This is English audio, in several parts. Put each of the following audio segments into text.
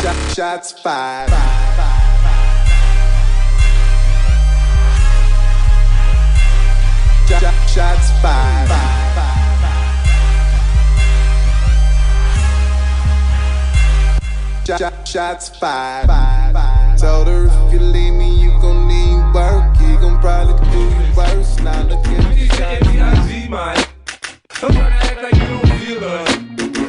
Shots fired. Shots fired. Shots fired. Told her if you leave me, you gon' need work. He gon' probably do you worse. Now look at me. B.I.G. man. I'm trying to act like you don't feel us.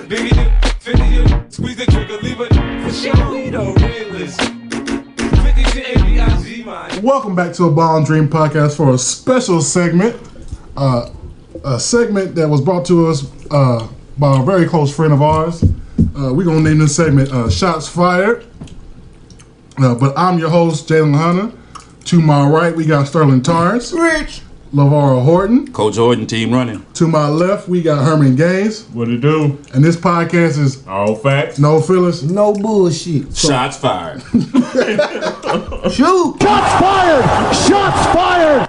Biggie dip, 50 you, squeeze the trigger, leave it for sure. We the realest. 50 to B.I.G. man. Welcome back to a Ball and Dream podcast for a special segment. A segment that was brought to us by a very close friend of ours. We're going to name this segment Shots Fired. But I'm your host, Jalen Hunter. To my right, we got Sterling Torrance. Rich. LaVar Horton. Coach Horton, team running. To my left, we got Herman Gaines. What it do? And this podcast is All facts. no fillers. No bullshit. Shots fired. Shoot. Shots fired! Shots fired!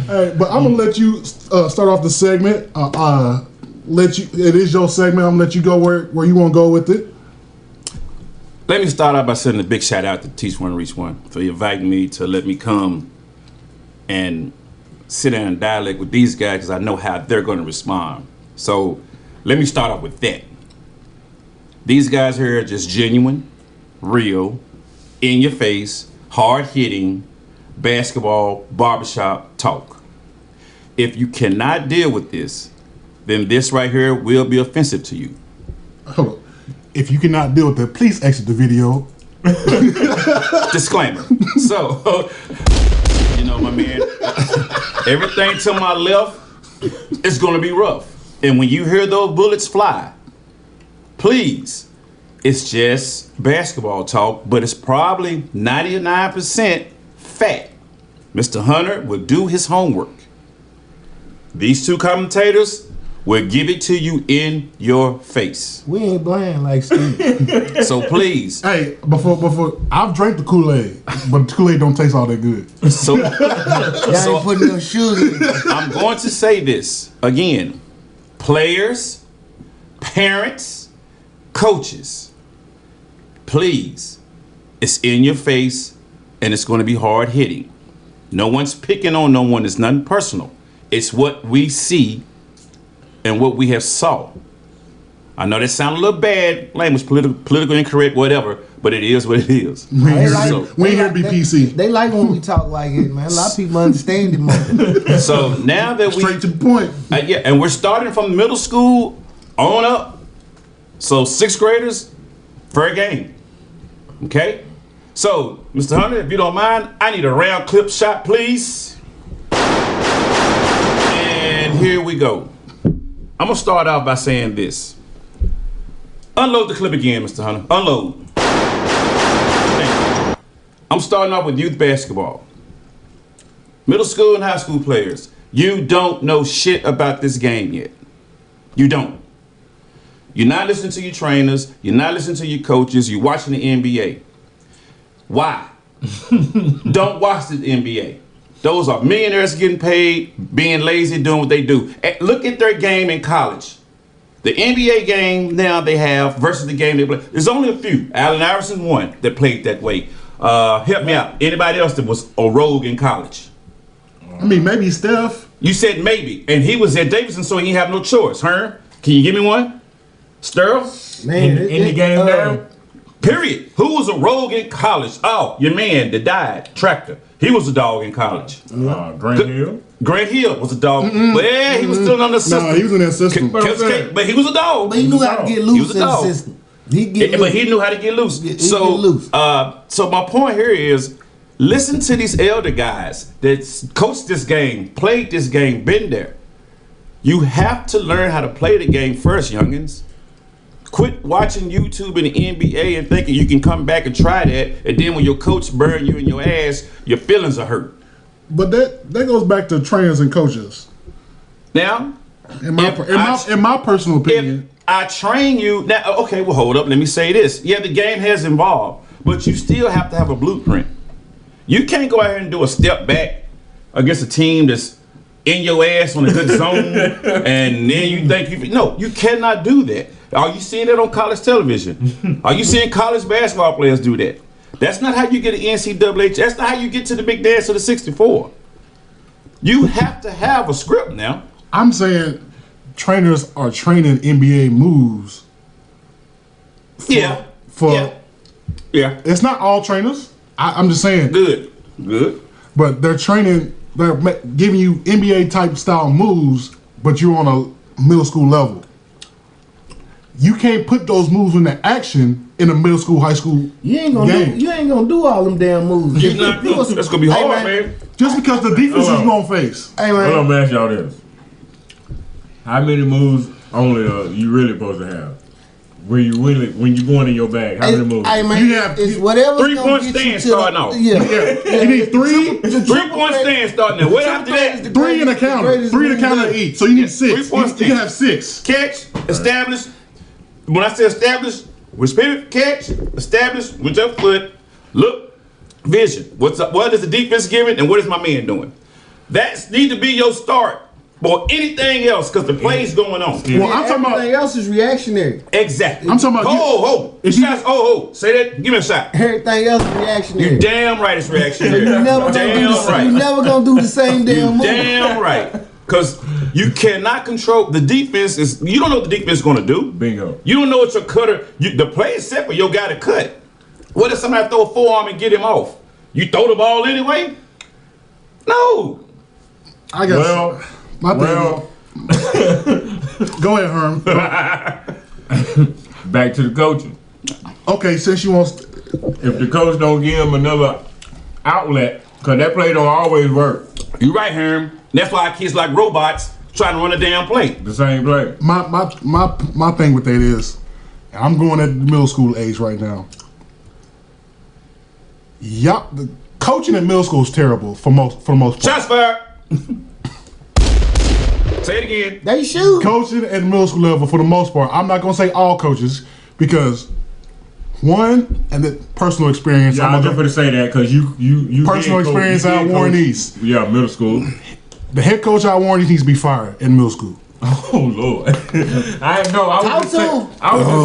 Hey, but I'm gonna let you start off the segment. It is your segment. I'm gonna let you go where you want to go with it. Let me start out by sending a big shout out to T1R1 for inviting me to let me come and sit down and dialogue with these guys because I know how they're going to respond. So let me start off with that. These guys here are just genuine, real, in your face, hard hitting, basketball, barbershop talk. If you cannot deal with this, then this right here will be offensive to you. Hold on. If you cannot deal with that, please exit the video. Disclaimer. So, you know, my man, everything to my left is going to be rough. And when you hear those bullets fly, please, it's just basketball talk, but it's probably 99% fact. Mr. Hunter will do his homework. These two commentators will give it to you in your face. We ain't blind like Steve. So please. Hey, before I've drank the Kool-Aid, but the Kool-Aid don't taste all that good. So, Y'all ain't putting no sugar in it. I'm going to say this again. Players, parents, coaches, please, it's in your face and it's going to be hard hitting. No one's picking on no one. It's nothing personal. It's what we see and what we have saw. I know that sounds a little bad, language, political incorrect, whatever, but it is what it is. We ain't They here to be PC. They like when we talk like it, man. A lot of people understand it more. So now that Straight to the point. yeah, and we're starting from middle school on up. So sixth graders, fair game. Okay? So, Mr. Hunter, if you don't mind, I need a round clip shot, please. And here we go. I'm gonna start out by saying this. Unload the clip again, Mr. Hunter. Unload. Thank you. I'm starting off with youth basketball. Middle school and high school players, you don't know shit about this game yet. You don't. You're not listening to your trainers. You're not listening to your coaches. You're watching the NBA. Why? Don't watch the NBA. Those are millionaires getting paid, being lazy, doing what they do. Look at their game in college. The NBA game now they have versus the game they play. There's only a few. Allen Iverson one that played that way. Help me out. Anybody else that was a rogue in college? I mean, maybe Steph. You said maybe, and he was at Davidson, so he didn't have no choice. Can you give me one? Sterl? Man, In the game there? Period. Who was a rogue in college? Oh, your man that died, Tractor. He was a dog in college. Grant Hill. Grant Hill was a dog. Well, he was still on the system. No, he was in that system. But he was a dog. But he knew how to get He loose was a in the dog. system. But he knew how to get loose. He So, get loose. so my point here is, listen to these elder guys that coached this game, played this game, been there. You have to learn how to play the game first, youngins. Quit watching YouTube and the NBA and thinking you can come back and try that, and then when your coach burn you in your ass, your feelings are hurt. But that goes back to trainers and coaches. Now, In my personal opinion. if I train you now, okay, well, hold up. Let me say this. Yeah, the game has evolved, but you still have to have a blueprint. You can't go out here and do a step back against a team that's in your ass on a good zone, and then you think you cannot do that. Are you seeing it on college television? Are you seeing college basketball players do that? That's not how you get an NCAA. That's not how you get to the big dance of the 64. You have to have a script now. I'm saying trainers are training NBA moves. Yeah. It's not all trainers. I'm just saying. Good. But they're giving you NBA type style moves, but you're on a middle school level. You can't put those moves into action in a middle school, high school game. You ain't gonna do all them damn moves. That's gonna be hard, man. Just because the defense is gonna face. Hey man, Hold on, man, ask y'all this. How many moves only you really supposed to have? When you going in your bag, how many moves? Hey man, You have- it's whatever. 3-point stand starting off. You need three. 3-point stand starting there. What after that? Three in a counter. 3 in a counter each. So you need 6. 3-point You stand. can have 6. Catch, establish. When I say establish, with pivot, catch, establish with your foot. Look, vision. What is the defense giving, and what is my man doing? That needs to be your start. Or anything else, because the play's going on. Well, I'm talking about. Everything else is reactionary. Exactly. I'm talking about. If shots, say that. Give me a shot. Everything else is reactionary. You damn right it's reactionary. You never gonna do the same damn move. Damn right. Because you cannot control the defense. You don't know what the defense is going to do. Bingo. You don't know what your cutter. The play is set for your guy to cut. What if somebody throw a forearm and get him off? You throw the ball anyway? No. I guess. Go ahead, Herm. Back to the coaching. Okay, since you want. If the coach don't give him another outlet, because that play don't always work. You right, Herm. That's why kids like robots trying to run a damn play. The same play. My thing with that is, I'm going at the middle school age right now. The coaching in middle school is terrible for the most part. Shots fired. Say it again. They shoot. Coaching at the middle school level for the most part. I'm not gonna say all coaches because one, and the personal experience. Yeah, I'm just going to say that because you personal experience at Warren East. Yeah, middle school. The head coach at Warren East needs to be fired in middle school. Oh Lord! I was just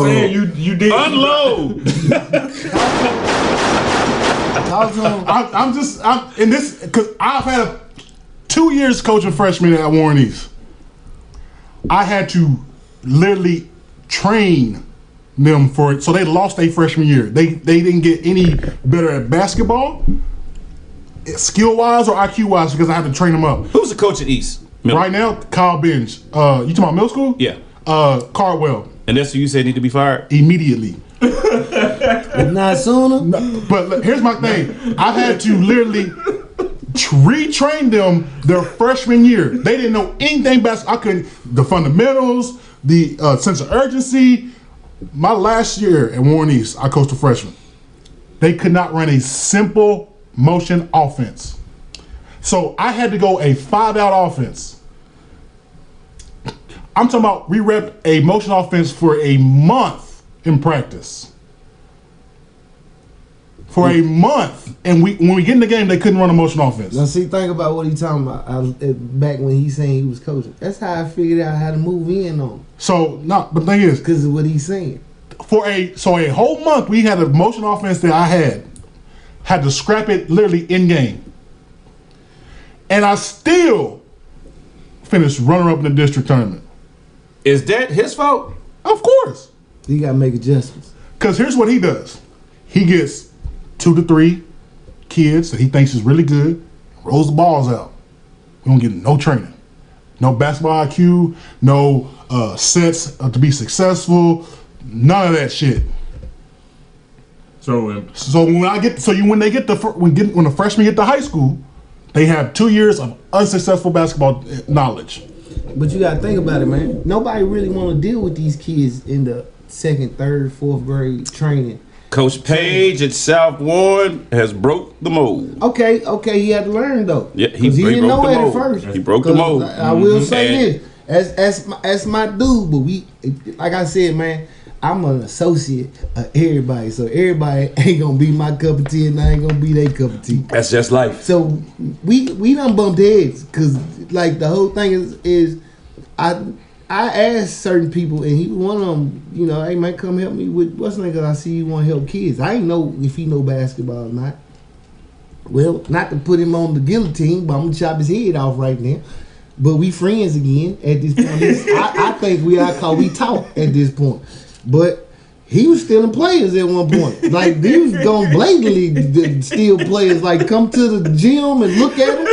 saying you did unload. I'm in this because I've had 2 years coaching freshmen at Warren East. I had to literally train them for it, so they lost their freshman year. They didn't get any better at basketball, skill wise or IQ wise, because I had to train them up. Who's the coach at East? Right now, Kyle Bench. You talking about middle school? Yeah. Cardwell. And that's who you said need to be fired? Immediately. Not sooner. But look, here's my thing. I had to literally retrain them their freshman year. They didn't know anything about the fundamentals, the sense of urgency. My last year at Warren East, I coached a freshman. They could not run a simple motion offense. So I had to go a 5-out offense. I'm talking about we repped a motion offense for a month in practice. For a month. And when we get in the game, they couldn't run a motion offense. Now see, think about what he's talking about. Back when he's saying he was coaching. That's how I figured out how to move in on him. So, but the thing is, because of what he's saying. So a whole month, we had a motion offense that I had to scrap it literally in game. And I still finished runner-up in the district tournament. Is that his fault? Of course. You got to make adjustments. Because here's what he does. He gets 2 to 3 kids that he thinks is really good, rolls the balls out. We don't get no training. No basketball IQ, no sets to be successful, none of that shit. So when the freshmen get to high school, they have 2 years of unsuccessful basketball knowledge. But you got to think about it, man. Nobody really want to deal with these kids in the 2nd, 3rd, 4th grade training. Coach Page at South Warren has broke the mold. Okay, he had to learn though. Yeah, he didn't know broke the it at mold. first. He broke the mold. I will say this, as my dude, but like I said, man, I'm an associate of everybody, so everybody ain't gonna be my cup of tea, and I ain't gonna be their cup of tea. That's just life. So we done bumped heads, cause like the whole thing is I asked certain people, and he was one of them. You know, hey man, come help me with what's the name? Cause I see you want to help kids. I ain't know if he know basketball or not. Well, not to put him on the guillotine, but I'm gonna chop his head off right now. But we friends again at this point. I think we talk at this point. But he was stealing players at one point. Like, he was going blatantly steal players. Like, come to the gym and look at them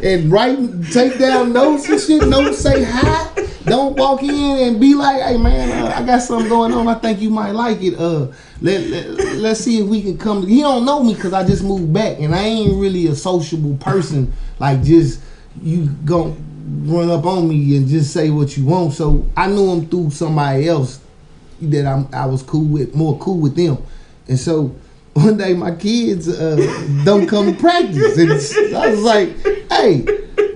and take down notes and shit. Notes, say hi. Don't walk in and be like, hey, man, I got something going on. I think you might like it. Let's see if we can come. He don't know me because I just moved back. And I ain't really a sociable person. Like, just, you gon' run up on me and just say what you want. So I knew him through somebody else that I was more cool with them. And so one day my kids don't come to practice. And I was like, hey,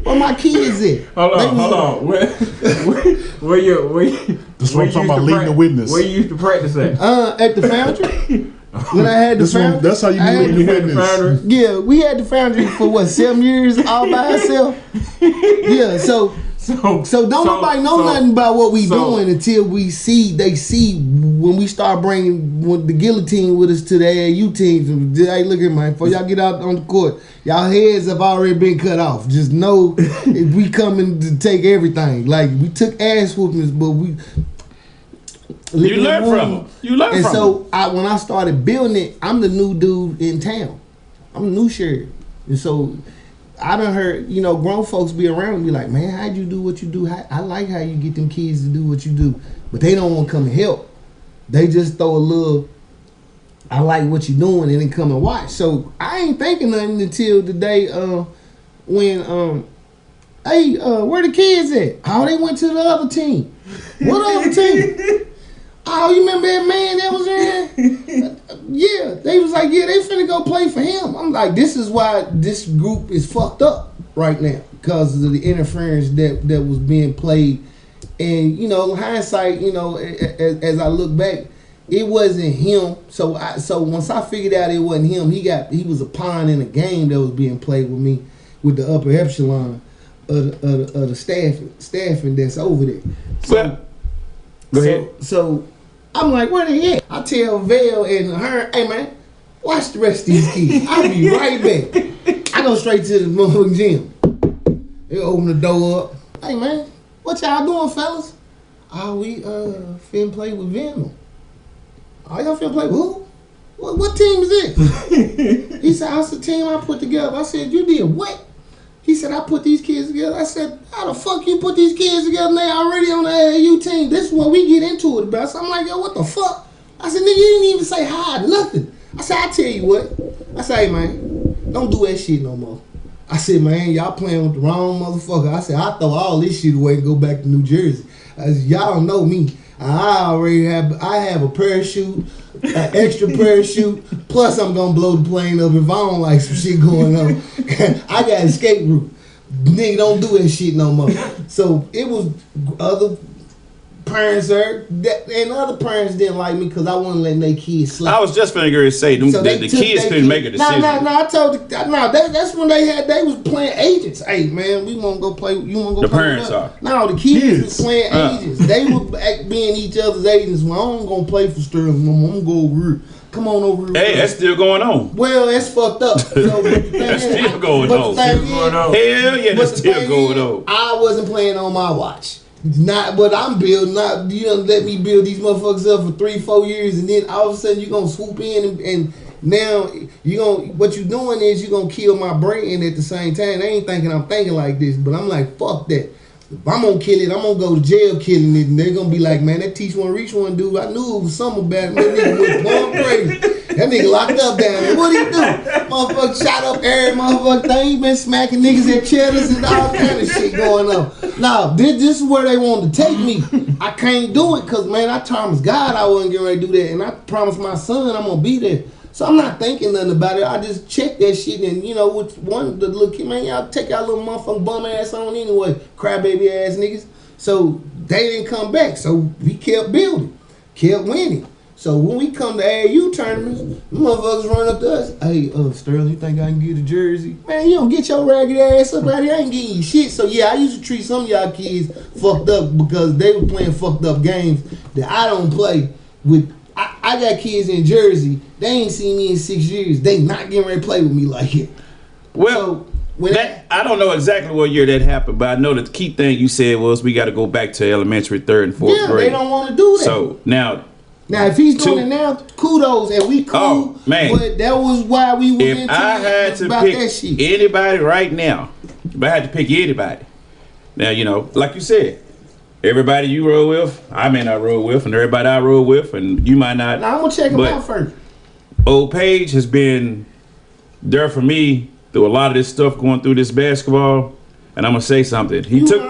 where my kids at? Hold on. Where you That's what I'm talking about, leading the witness. Where you used to practice at? At the foundry. When I had the foundry. That's how you lead the witness. Yeah, we had the foundry for 7 years all by ourselves. Yeah, so don't nobody know nothing about what we doing until they see when we start bringing the guillotine with us to the AAU teams. Hey, look at man, before y'all get out on the court, y'all heads have already been cut off. Just know if we coming to take everything. Like, we took ass whoopings, but we. You learn from them. And so when I started building it, I'm the new dude in town. I'm the new sheriff. And so I done heard, grown folks be around and be like, man, how'd you do what you do? I like how you get them kids to do what you do. But they don't want to come and help. They just throw a little, I like what you doing, and then come and watch. So I ain't thinking nothing until the day when, hey, where the kids at? Oh, they went to the other team. What other team? Oh, you remember that man that was there? Yeah, they was like, yeah, they finna go play for him. I'm like, this is why this group is fucked up right now, because of the interference that was being played. And, hindsight, as I look back, it wasn't him. So once I figured out it wasn't him, he was a pawn in a game that was being played with me, with the upper echelon of the staffing that's over there. Go ahead. So I'm like, where they at? I tell Val and her, hey man, watch the rest of these kids. I'll be right back. I go straight to the motherfucking gym. They open the door up. Hey man, what y'all doing, fellas? Oh, we finna play with Venom. Oh, y'all finna play with who? What team is this? He said, that's the team I put together. I said, you did what? He said, I put these kids together. I said, how the fuck you put these kids together and they already on the AAU team? This is what we get into it about. So I'm like, yo, what the fuck? I said, nigga, you didn't even say hi, nothing. I said, I tell you what. I said, hey, man, don't do that shit no more. I said, man, y'all playing with the wrong motherfucker. I said, I throw all this shit away and go back to New Jersey. I said, y'all don't know me. I have a parachute, an extra parachute, plus I'm gonna blow the plane up if I don't like some shit going on. I got escape route. Nigga, don't do that shit no more. So it was other parents there, and other parents didn't like me because I wasn't letting their kids sleep. I was just finna say the kids couldn't make a decision. I told that's when they was playing agents. Hey man, we want to go play. You want to go? The parents are. No, the kids was playing agents. They were being each other's agents. Well, I'm gonna play for Sterling. I'm gonna go over here. Come on over here. Hey, that's still going on. Well, that's fucked up. So, that's still going on. Hell yeah, that's still going on. I wasn't playing on my watch. Not what I'm building. Not you don't let me build these motherfuckers up for 3-4 years, and then all of a sudden you're gonna swoop in and now what you're doing is you're gonna kill my brain at the same time. They ain't thinking I'm thinking like this, but I'm like, fuck that. If I'm gonna kill it, I'm gonna go to jail killing it, and they're gonna be like, man, that teach one, reach one dude, I knew it was something bad. That nigga went going crazy. That nigga locked up down there. What he do? Motherfucker shot up every motherfucker thing. He been smacking niggas at cheddars and all kind of shit going on. Now, this is where they wanted to take me. I can't do it because, man, I promised God I wasn't getting ready to do that, and I promised my son I'm gonna be there. So I'm not thinking nothing about it. I just check that shit, and with one the little kid, man, y'all take y'all little motherfucking bum ass on anyway, crybaby ass niggas. So they didn't come back. So we kept building, kept winning. So when we come to AAU tournaments, motherfuckers run up to us. Hey, Sterling, you think I can get a jersey? Man, you don't get your ragged ass up out here. I ain't getting you shit. So yeah, I used to treat some of y'all kids fucked up because they were playing fucked up games that I don't play with. I got kids in Jersey. They ain't seen me in 6 years. They not getting ready to play with me like it. Well, so I don't know exactly what year that happened, but I know the key thing you said was we got to go back to elementary, 3rd and 4th grade. They don't want to do that. So now if he's doing it now, kudos, and we cool. Oh, man. But that was why we went if into I had to about pick that shit. anybody right now, if I had to pick anybody, now, you know, like you said, everybody you roll with, I may not roll with, and everybody I roll with, and you might not. Now I'm going to check him out first. Old Page has been there for me through a lot of this stuff going through this basketball, and I'm gonna say something. He took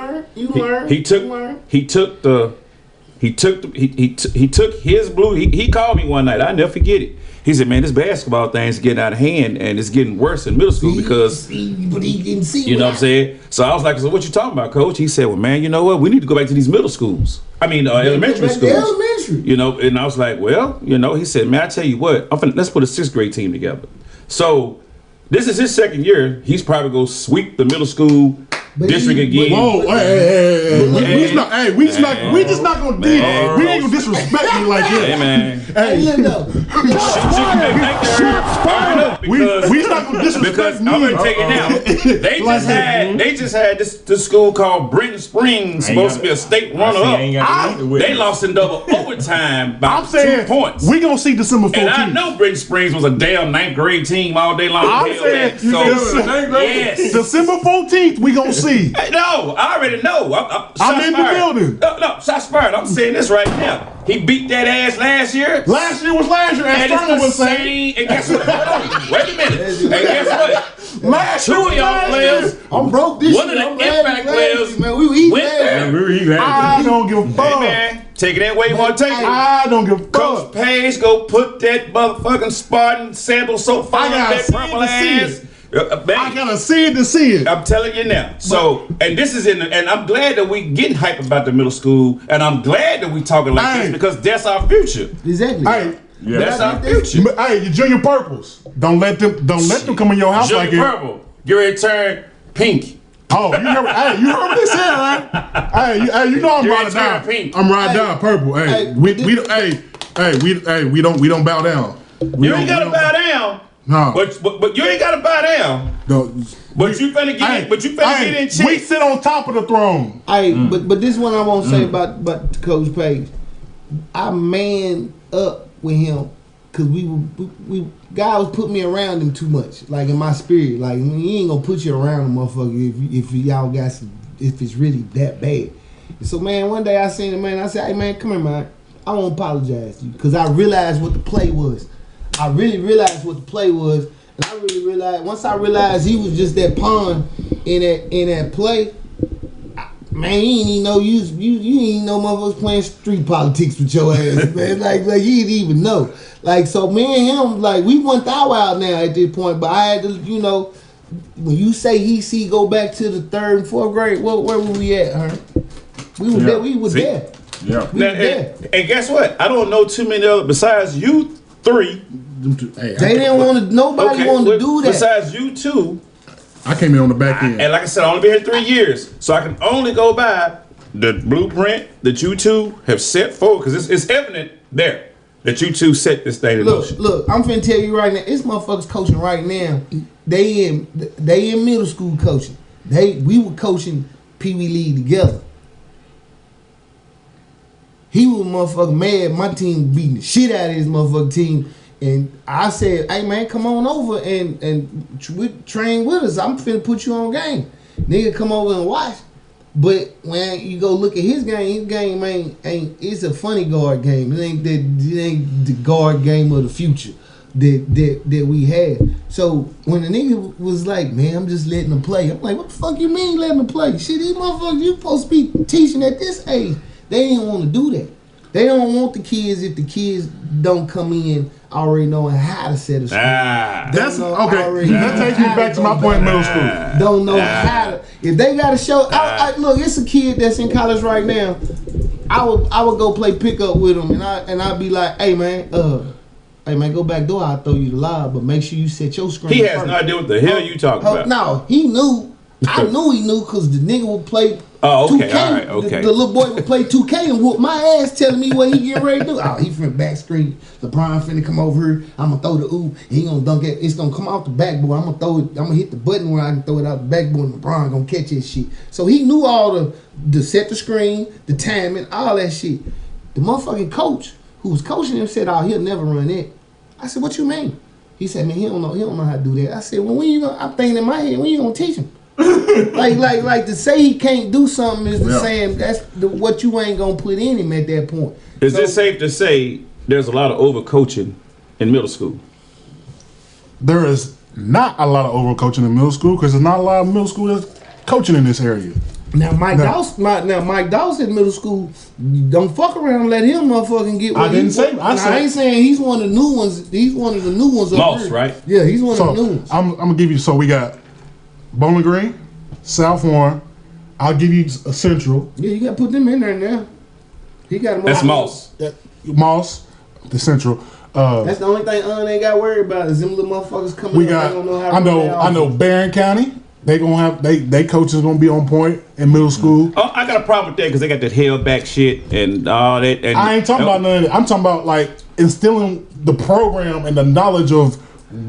his blue. He called me one night. I never forget it. He said, "Man, this basketball thing's getting out of hand, and it's getting worse in middle school because but he didn't see. You know what I'm saying?" So I was like, "So what you talking about, Coach?" He said, "Well, man, you know what? We need to go back to these middle schools. I mean, elementary schools. Elementary. You know." And I was like, "Well, you know," he said, "Man, I tell you what, let's put a 6th grade team together." So this is his 2nd year. He's probably gonna sweep the middle school district again. Whoa, hey, we just not gonna we ain't gonna disrespect you like that. Hey, man. Hey, look though. We not gonna disrespect because me. I'm gonna take it now. They just had this school called Britton Springs, supposed to be a state runner-up. They lost in double overtime by 2 points. We gonna see December 14th. And I know Britton Springs was a damn 9th grade team all day long. I'm saying, yes. December 14th, we gonna see. No, I already know. I'm in the building. No, shots fired. I'm saying this right now. He beat that ass last year. Last year was last year, as Sterling was saying. And guess what? Hold on. Wait a minute. And guess what? Last Two of y'all players. I'm broke this One year. of the impact players Man, we went there. I don't give a fuck. Hey, man. Take it that way you want to take it. I don't give a fuck. Coach Page go put that motherfucking Spartan sandal so far on that purple ass. I gotta see it to see it. I'm telling you now. So, and this is and I'm glad that we getting hype about the middle school, and I'm glad that we talking like this because that's our future. Exactly. Hey, that's our future. Hey, your junior purples. Don't let them come in your house junior like it. Purple. Get ready to turn pink. Oh, you heard what they said, right? Hey, you know I'm riding down. Pink. I'm riding down purple. Hey, we don't bow down. You ain't gotta bow down. No. But you ain't gotta bow down. No. But you finna get in check. We sit on top of the throne. But this one I won't say about Coach Page. I man up with him because we God was putting me around him too much, like in my spirit. Like he ain't gonna put you around a motherfucker if y'all got if it's really that bad. And so man, one day I seen him, man. I said, "Hey man, come here, man. I won't apologize to you because I realized what the play was. I really realized what the play was, and I really realized once I realized he was just that pawn in that play. Man, you ain't even know you ain't even know motherfuckers playing street politics with your ass, man. Like you didn't even know. Like so, me and him, like we went thou out now at this point. But I had to, you know, when you say he go back to the 3rd and 4th grade, where were we at, huh? We were there. We were there. Yeah. We were there. And guess what? I don't know too many other besides you 3. They didn't want to. Nobody wanted to do that. Besides you 2. I came in on the back end. And like I said, I only been here 3 years, so I can only go by the blueprint that you 2 have set forward because it's evident there that you 2 set this thing in motion. Look, I'm finna tell you right now, it's motherfuckers coaching right now. They in middle school coaching. We were coaching Pee Wee League together. He was motherfucking mad. My team beating the shit out of his motherfucking team. And I said, "Hey man, come on over and train with us. I'm finna put you on game. Nigga, come over and watch." But when you go look at his game ain't it's a funny guard game. It ain't the guard game of the future that we had. So when the nigga was like, "Man, I'm just letting them play," I'm like, "What the fuck you mean letting them play? Shit, these motherfuckers you supposed to be teaching at this age." They didn't want to do that. They don't want the kids if the kids don't come in already knowing how to set a school. That's okay. That takes me back to my point in middle school. Don't know how to. If they got to show, look, it's a kid that's in college right now. I would go play pickup with him, and I'd be like, hey man, go back door. I'll throw you the lob, but make sure you set your screen. He has first. no idea what the hell you talking about. No, he knew. I knew he knew because the nigga would play. Oh, okay, 2K. all right, okay. The little boy would play 2K and whoop my ass, telling me what he getting ready to do. Oh, he finna back screen. LeBron finna come over here. I'm gonna throw the ooh. He gonna dunk it. It's gonna come out the backboard. I'm gonna throw it. I'm gonna hit the button where I can throw it out the backboard. And LeBron gonna catch his shit. So he knew all the set the screen, the timing, all that shit. The motherfucking coach who was coaching him said, "Oh, he'll never run it." I said, "What you mean?" He said, "Man, he don't know how to do that." I said, "Well, when you gonna?" I'm thinking in my head, when you gonna teach him? like to say he can't do something is the same. That's what you ain't gonna put in him at that point. Is it safe to say there's a lot of overcoaching in middle school? There is not a lot of overcoaching in middle school because there's not a lot of middle school that's coaching in this area. Now Mike Dawson in middle school, don't fuck around and let him motherfucking get what I didn't say. I ain't saying he's one of the new ones. He's one of the new ones. Moss, right? Yeah, he's one of the new ones. I'm gonna give you. So we got Bowling Green, South Warren. I'll give you a Central. Yeah, you gotta put them in there now. He got them. That's Moss. Moss, the Central. That's the only thing ain't got to worry about is them little motherfuckers coming. We up, got. they don't know how to I know. Barron County. They gonna have they coaches gonna be on point in middle school. Oh, I got a problem with that because they got that held back shit and all that. And I ain't talking about none of that. I'm talking about like instilling the program and the knowledge of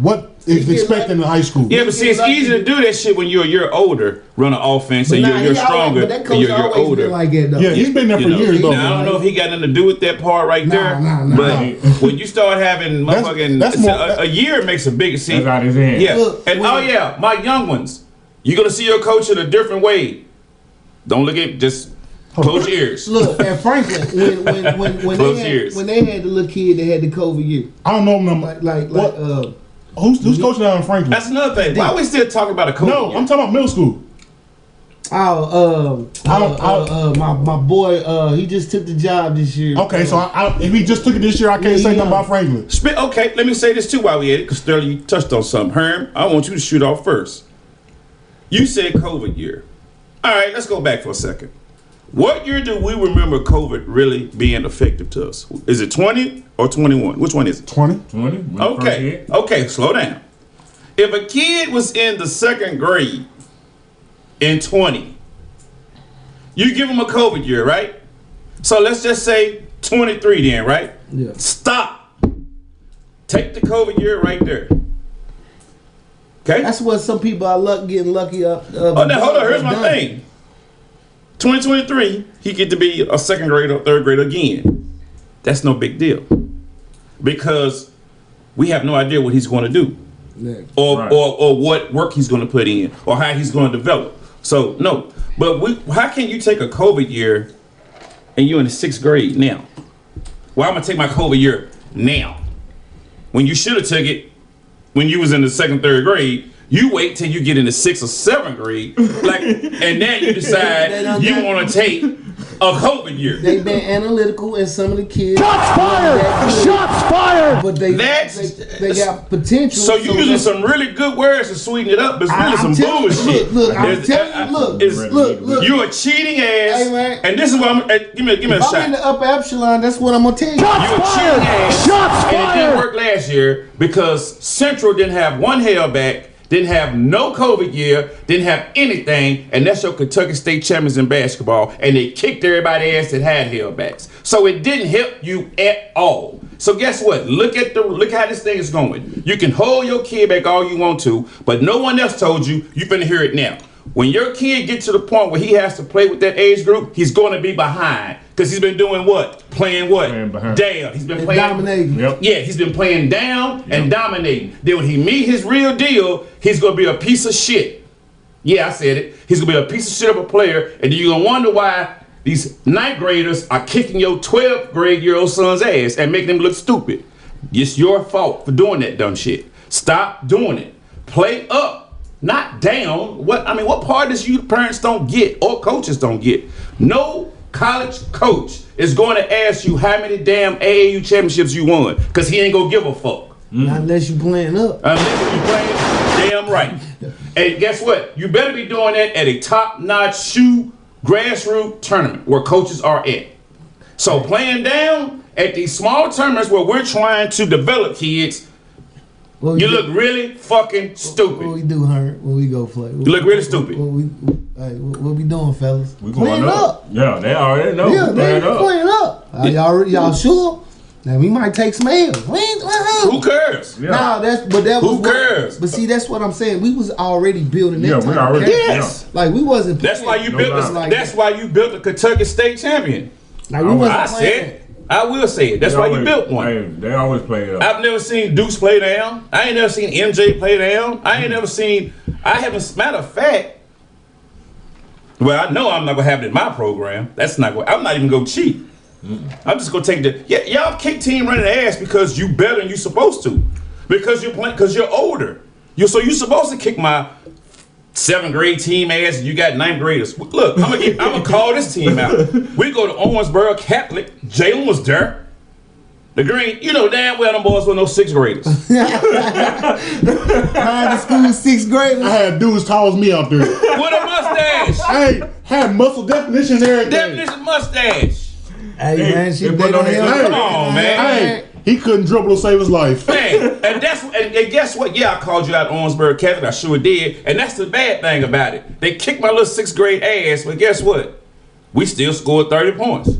what is expected in high school. Yeah, but see, it's easy to do that shit when you're a year older, run an offense, and you're stronger, but that and coach you're always older. been like that, though. Yeah, he's been there for years though. Now, I don't know if he got nothing to do with that part right there, but when you start having motherfucking a year makes a big That's out his hand. Yeah, Look, and my young ones, you're gonna see your coach in a different way. Don't look at just close your ears. Look, at Franklin, when they had the little kid that had the COVID year, I don't know them. Who's coaching out in Franklin? That's another thing. Why are we still talking about a coach? No, I'm talking about middle school. My boy, he just took the job this year. Okay, so if he just took it this year, I can't say nothing about Franklin. Okay, let me say this too while we at it, because Sterling, you touched on something. Herm, I want you to shoot off first. You said COVID year. All right, let's go back for a second. What year do we remember COVID really being effective to us? Is it 20 or 21? Which one is it? 20. Okay, slow down. If a kid was in the second grade in 20, you give him a COVID year, right? So let's just say 23 then, right? Yeah. Stop. Take the COVID year right there. Okay? That's what some people are getting lucky up. Hold on. Here's my thing. 2023, he get to be a second grader or third grader again. That's no big deal. Because we have no idea what he's going to do. Or what work he's going to put in or how he's going to develop. So, no. But how can you take a COVID year and you're in the sixth grade now? Well, I'm going to take my COVID year now. When you should have took it when you was in the second, third grade, you wait till you get in the sixth or seventh grade, and then you decide you want to take a COVID year. They've been analytical, and some of the kids. Shots fired! Shots fired! But they got potential. So you're using some really good words to sweeten it up, but it's really some bullshit. Look. You're a cheating ass, hey, and this is what I'm. Give me a shot. I'm in the upper epsilon. That's what I'm gonna tell you. You're a cheating ass, and it didn't work last year because Central didn't have one hellback. Didn't have no COVID year, didn't have anything, and that's your Kentucky State champions in basketball, and they kicked everybody's ass that had hellbacks. So it didn't help you at all. So guess what? Look how this thing is going. You can hold your kid back all you want to, but no one else told you. You finna hear it now. When your kid gets to the point where he has to play with that age group, he's going to be behind. Because he's been doing what? Playing what? Down. He's been playing dominating. Yep. Yeah, he's been playing down and dominating. Then when he meet his real deal, he's going to be a piece of shit. Yeah, I said it. He's going to be a piece of shit of a player. And then you're going to wonder why these ninth graders are kicking your 12th grade year old son's ass and making him look stupid. It's your fault for doing that dumb shit. Stop doing it. Play up, not down. What part does you parents don't get or coaches don't get? No college coach is going to ask you how many damn AAU championships you won, because he ain't gonna give a fuck. Not unless you playing up. Unless you playing damn right. And guess what? You better be doing that at a top-notch grassroots tournament where coaches are at. So playing down at these small tournaments where we're trying to develop kids, you look really fucking stupid. What we do, Herb, when we go play? You look really stupid. What we doing, fellas? We going up. Yeah, they already know. Yeah, they playing up. Y'all sure? Now we might take some L's. Who cares? Yeah. Nah, who cares? But see, that's what I'm saying. We was already building that. Yeah, we already. Yes. Like we wasn't. That's why you built. That's why you built a Kentucky State champion. Like we wasn't playing. I will say it. That's why you built one. They always play it up. I've never seen Deuce play down. I ain't never seen MJ play down. I ain't never seen. I haven't. Matter of fact, well, I know I'm not gonna have it in my program. That's not. I'm not even gonna cheat. I'm just gonna take the. Yeah, y'all kick team running ass because you better than you supposed to, because you're playing. Because you're older. You're supposed to kick my 7th grade team ass, and you got 9th graders. Look, I'm gonna call this team out. We go to Owensboro Catholic. Jalen was there. The green, you know damn well them boys were no 6th graders. High school 6th graders. I had dudes tall as me out there. With a mustache. Hey, had muscle definition and everything. Definition mustache. Hey man, she put on him. Come on, man. Hey, he couldn't dribble to save his life. Man, and guess what? Yeah, I called you out Owensboro Catholic. I sure did. And that's the bad thing about it. They kicked my little 6th grade ass, but guess what? We still scored 30 points.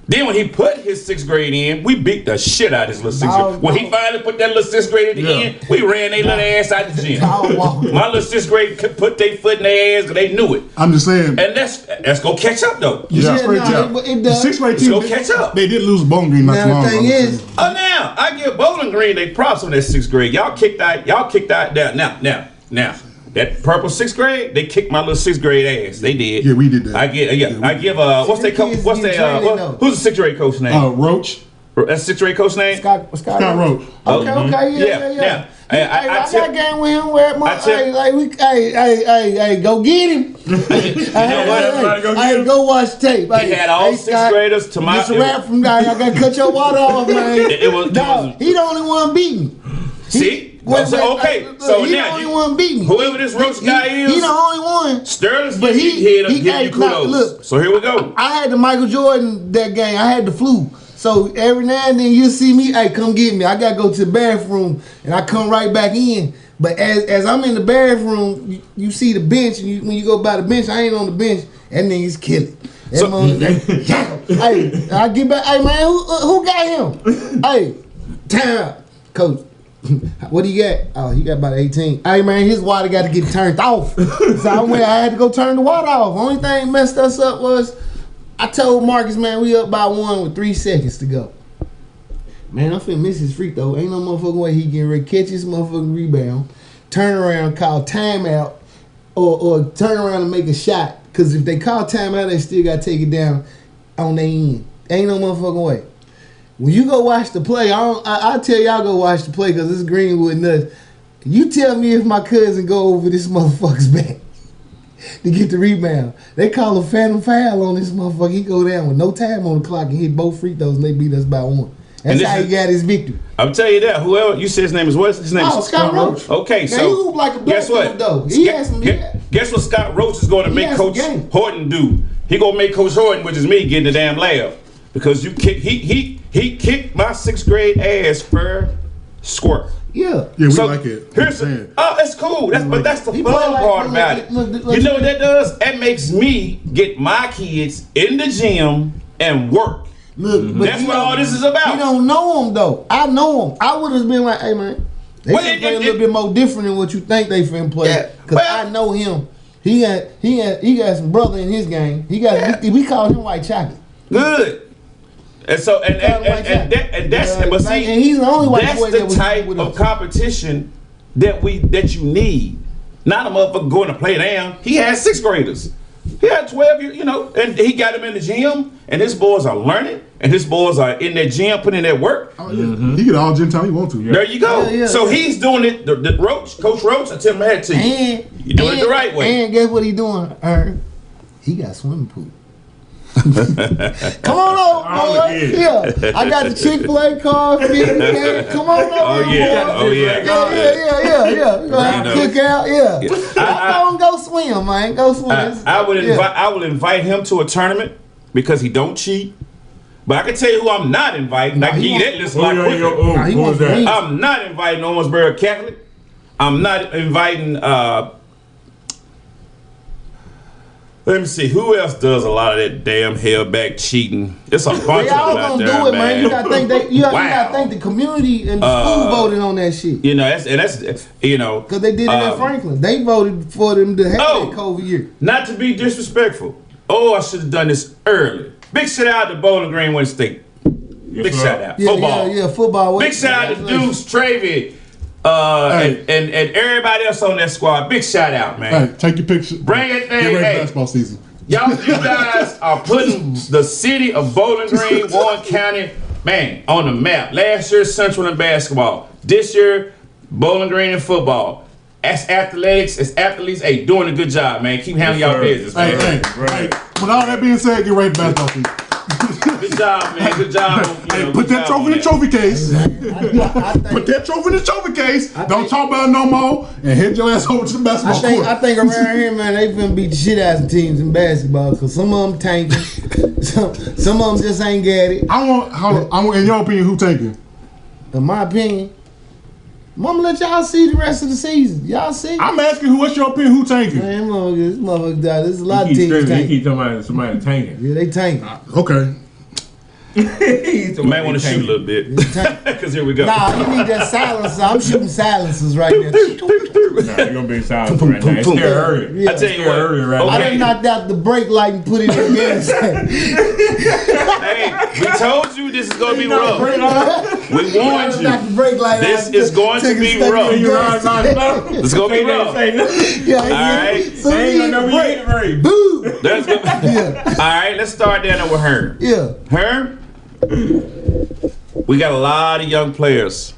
Then when he put his 6th grade in, we beat the shit out of his little 6th grade. When he finally put that little 6th grade at the end, we ran their little ass out the gym. My little 6th grade could put their foot in their ass because they knew it. I'm just saying. And let's go catch up though. Yeah, the 6th grade team, go catch up. They did lose Bowling Green not too long ago. Now I give Bowling Green they props on that 6th grade. Y'all kicked out down. Now. That purple 6th grade, they kicked my little 6th grade ass. They did. Yeah, we did that. I give what's their coach? Who's the 6th grade coach name? Roach. That's 6th grade coach name? Scott Okay, Roach. Yeah. I got a game with him where go get him. Go watch tape. He had all 6th graders to my. It's a rap from guy. I gotta cut your water off, man. He the only one beating. See? So he the only one beat me. Whoever this Roach guy is, he the only one. Sterling's but he give you kudos. Look, so here we go. I had the Michael Jordan that game. I had the flu. So every now and then you see me, hey, come get me. I gotta go to the bathroom, and I come right back in. But as I'm in the bathroom, you see the bench, and when you go by the bench, I ain't on the bench, and then he's killing. So, hey, I get back. Hey man, who got him? Hey, time out, coach. What do you got? Oh, he got about 18. Hey man, his water got to get turned off. So I had to go turn the water off. Only thing messed us up was I told Marcus, man, we up by 1 with 3 seconds to go. Man, I'm finna miss his free throw. Ain't no motherfucking way he getting ready to catch his motherfucking rebound, turn around, call timeout, or turn around and make a shot. Cause if they call timeout, they still gotta take it down on their end. Ain't no motherfucking way. When you go watch the play, I tell y'all go watch the play because this Greenwood nuts. You tell me if my cousin go over this motherfucker's back to get the rebound. They call a phantom foul on this motherfucker. He go down with no time on the clock and hit both free throws and they beat us by 1. That's how he got his victory. I'll tell you that. Whoever you said his name is what? His name is Scott Roach. Okay, now, so he look like a guess what? Though. Guess what Scott Roach is going to make Coach Horton do? He gonna make Coach Horton, which is me, get in the damn laugh. Because he kicked my 6th grade ass for squirt. Yeah, we like it. That's cool. That's the fun part about it. You know what that does? That makes me get my kids in the gym and work. Look, that's what all this is about. You don't know him though. I know him. I would have been like, hey man, they play a little bit more different than what you think they finna play. Cause I know him. He got some brother in his game. We call him white chocolate. Good. And so and that's but see, and he's the only white that's boy the type of competition that you need. Not a motherfucker going to play down. He had 6th graders. He had 12, and he got them in the gym, and his boys are learning, and his boys are in that gym putting in that work. Oh, yeah. Mm-hmm. He get all gym time he want to. Yeah. There you go. So he's doing it. The Coach Roach, I tell him that to you. You're doing it the right way. And guess what he doing? He got a swimming pool. Come on over, boy. Yeah, I got the Chick-fil-A car. Come on over, yeah. Cookout, yeah. I'm gonna go swim, man. Go swim. I will invite him to a tournament because he don't cheat. But I can tell you who I'm not inviting. I can give you that list a lot quicker. Who was that? I'm not inviting Owensboro Catholic. I'm not inviting. Let me see. Who else does a lot of that damn hellback cheating? It's a bunch of them out there, do it, man. You gotta think you Wow. gotta think the community and the school voted on that shit. You know, that's you know. Because they did it at Franklin. They voted for them to have that COVID year. Not to be disrespectful. Oh, I should have done this early. Big shout out to Bowling Green, Wayne State. Big shout out. Football. Yeah, football. Big shout out to Deuce, Travy, and everybody else on that squad. Big shout out, man. Hey, take your picture. Bring it, Get ready for hey. basketball season. You guys are putting the city of Bowling Green, Warren County, man, on the map. Last year, Central in basketball. This year, Bowling Green in football. As athletics, as athletes, hey, doing a good job, man. Keep handling y'all business, man. Hey, with all that being said, get ready for basketball season. Good job, man. Good job. Hey, put that trophy in the trophy case. Put that trophy in the trophy case. Don't talk about it no more. And hit your ass over to the basketball court. I think around here, man, they finna beat the shit out of teams in basketball because some of them tanking, some of them just ain't got it. I want, in your opinion, who tanking? In my opinion, I'm gonna let y'all see the rest of the season. Y'all see? I'm asking what's your opinion, who tanking? Man, this motherfucker, there's a lot of teams He tanking. keep talking about somebody tanking. Yeah, they tanking. Okay. You might want to shoot a little bit. Because here we go. Nah, you need that silencer. I'm shooting silencers right now. Nah, you're gonna be silent right now. It's still early. Yeah. I tell you what. Early right I Okay. done knocked out the brake light and put it in again. Hey, we told you this is going to be rough. We warned you. Knocked the brake light This out. is going to Took a be step rough. in the gas. It's going to be rough. Yeah, All right. So Ain't he gonna know hit we the hit it right. Boo! That's good. All right, let's start down with Herm. Yeah. Herm, we got a lot of young players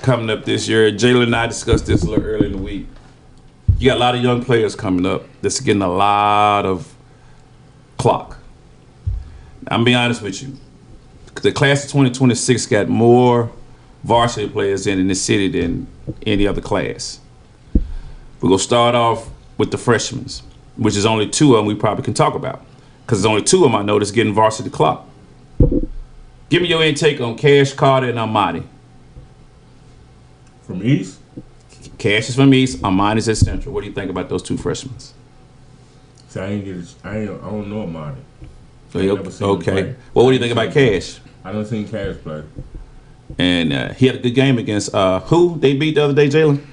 coming up this year. Jalen and I discussed this a little earlier in the week. You got a lot of young players coming up that's getting a lot of clock. I'm be honest with you. The class of 2026 got more varsity players in the city than any other class. We're going to start off with the freshmen, which is only two of them we probably can talk about. Because there's only two of them I know that's getting varsity clock. Give me your intake on Cash, Carter, and Amadi. From East? Cash is from East, Amadi is at Central. What do you think about those two freshmen? So I don't know Amadi. So never seen him okay. play. Well, what do you think about Cash? I don't seen Cash play. And he had a good game against who they beat the other day, Jalen?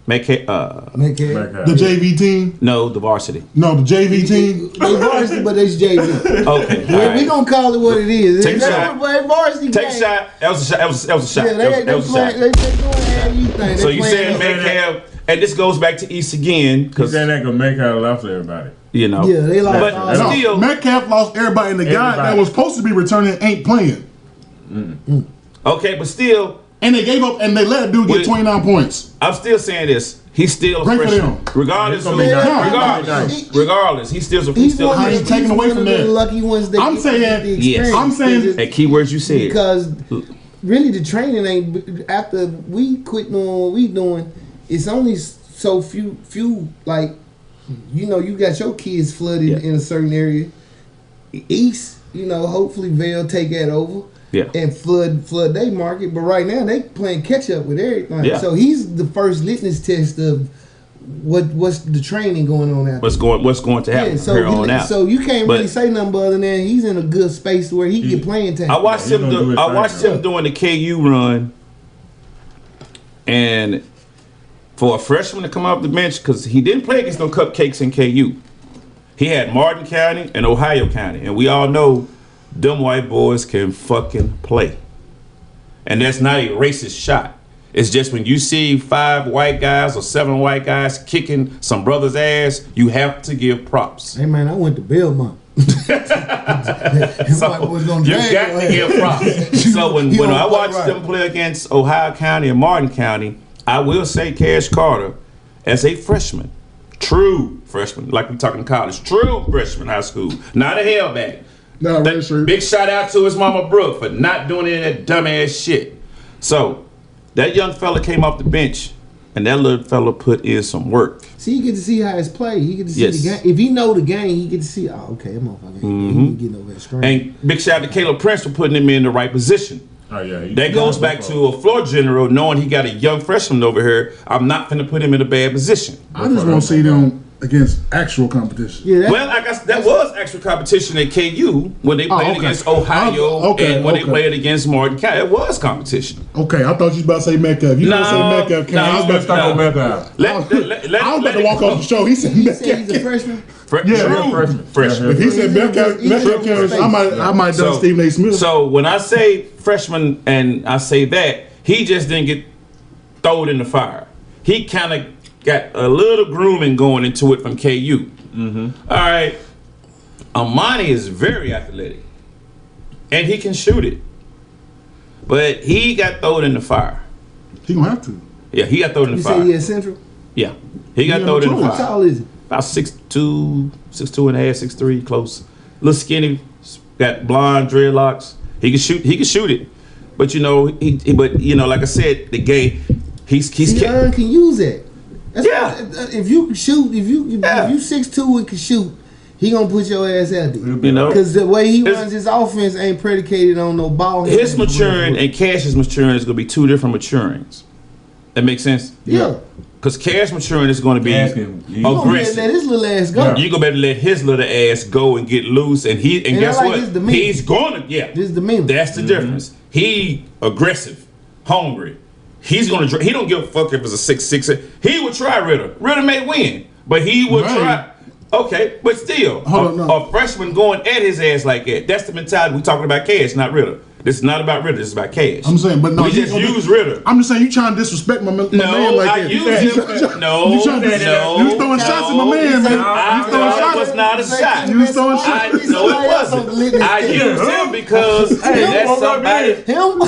Make it. The JV team? No, the varsity. No, the JV team. They varsity, but it's JV. Okay. all right. We gonna call it what it is. Take a That's shot. what varsity Take a game. shot. That was a shot. That was a shot. Yeah, that they was a playing. shot. They doing how you think. So They you playing said up- Metcalf, and this goes back to East again, He because said that could make her left everybody. you know. Yeah, they lost But all- No, still, Metcalf lost everybody, and the guy Everybody. that was supposed to be returning ain't playing. okay, but still, And they gave up, and they let a dude get Wait. 29 points. I'm still saying this. He's still a Great for freshman. them. Regardless, It's gonna be nice. regardless, he's still a He's one I of ain't the- taking he's away one from of the that. lucky ones that I'm get saying- the Yes. experience. I'm saying- Hey, keywords you said. Because really the training ain't after we quit doing what we doing. It's only so few like you know you got your kids flooded Yeah. in a certain area. East, you know, hopefully Vail take that over. Yeah. And flood their market, but right now they playing catch up with everything. Yeah. So he's the first litmus test of what's the training going on out there. What's going to happen Yeah, from here on out? so you can't But- really say nothing other than he's in a good space where he get playing time. I watched Yeah, him. he gonna do his I thing, watched bro. him doing the KU run, and for a freshman to come off the bench, because he didn't play against no cupcakes in KU. He had Martin County and Ohio County, and we all know them white boys can fucking play. And that's not a racist shot. It's just when you see 5 white guys or 7 white guys kicking some brother's ass, you have to give props. Hey man, I went to Belmont. So White boys gonna you drag got your to ass. give props. So when You I don't play watched right. them play against Ohio County and Martin County, I will say Cash Carter, as a freshman, true freshman, like we talking college, true freshman high school, not a hellback. No, That- really true. big shout out to his mama Brooke for not doing any of that dumbass shit. So that young fella came off the bench and that little fella put in some work. See, you get to see how it's played. He get to see Yes. the game. If he know the game, he get to see. Oh, okay, I'm motherfucker. He getting over that screen. And big shout out to Caleb Prince for putting him in the right position. Oh yeah. That goes back to a floor general knowing he got a young freshman over here. I'm not finna put him in a bad position. I just want to see them against actual competition. Yeah, Well, I guess that was actual competition at KU when they played okay. against Ohio Okay, and when they okay. played against Morgan County. It was competition. Okay, I thought you was about to say Metcalf. You No, didn't say Metcalf. Ken. no, I was about to Stuck on no. Metcalf. Let I was about to it walk go. off the show. He said he said he's a Metcalf. freshman. Yeah, True. freshman. Freshman. If he said Metcalf, He's a Metcalf, I might have done Stephen A. Smith. So when I say freshman and I say that, he just didn't get thrown in the fire. He kind of got a little grooming going into it from KU. All right. Amani is very athletic. And he can shoot it. But he got thrown in the fire. He gonna have to. Yeah, he got thrown in the You fire. say he at Central? Yeah. He got thrown in the How How fire. tall is he? About 6'2", 6'2 and a half, 6'3", close. Little skinny, got blonde dreadlocks. He can shoot. He can shoot it, but you know, like I said, the game. He's Aaron can use it. That's Yeah. If you can shoot, if you Yeah. 6'2" and can shoot, he gonna put your ass out there. you know Because the way he His- runs his offense ain't predicated on no ball. his handling. maturing and Cash's maturing is gonna be two different maturings. That makes sense. Yeah. Because Cash maturing is gonna be Cash can- he- He gonna aggressive. let his little ass go. Yeah. You gonna better let his little ass go and get loose, and And guess I like what? his demeanor. He's gonna His demeanor. That's the difference. He aggressive, hungry. He's gonna. He don't give a fuck if it's a 6'6". He would try Ritter. Ritter may win, but he would Right. try. Okay, but still, Hold on, no. a freshman going at his ass like that. That's the mentality. We talking about Cash, not Ritter. This is not about Ritter. This is about Cash. I'm saying, but no, we you just gonna- use Ritter. I'm just saying you trying to disrespect my man No, like I that. use You him. trying- No, you trying to- no, you was throwing shots at my man, man. You was throwing It shots. was not a shot. You was throwing shots. No, it wasn't. I used him because that's somebody. Him?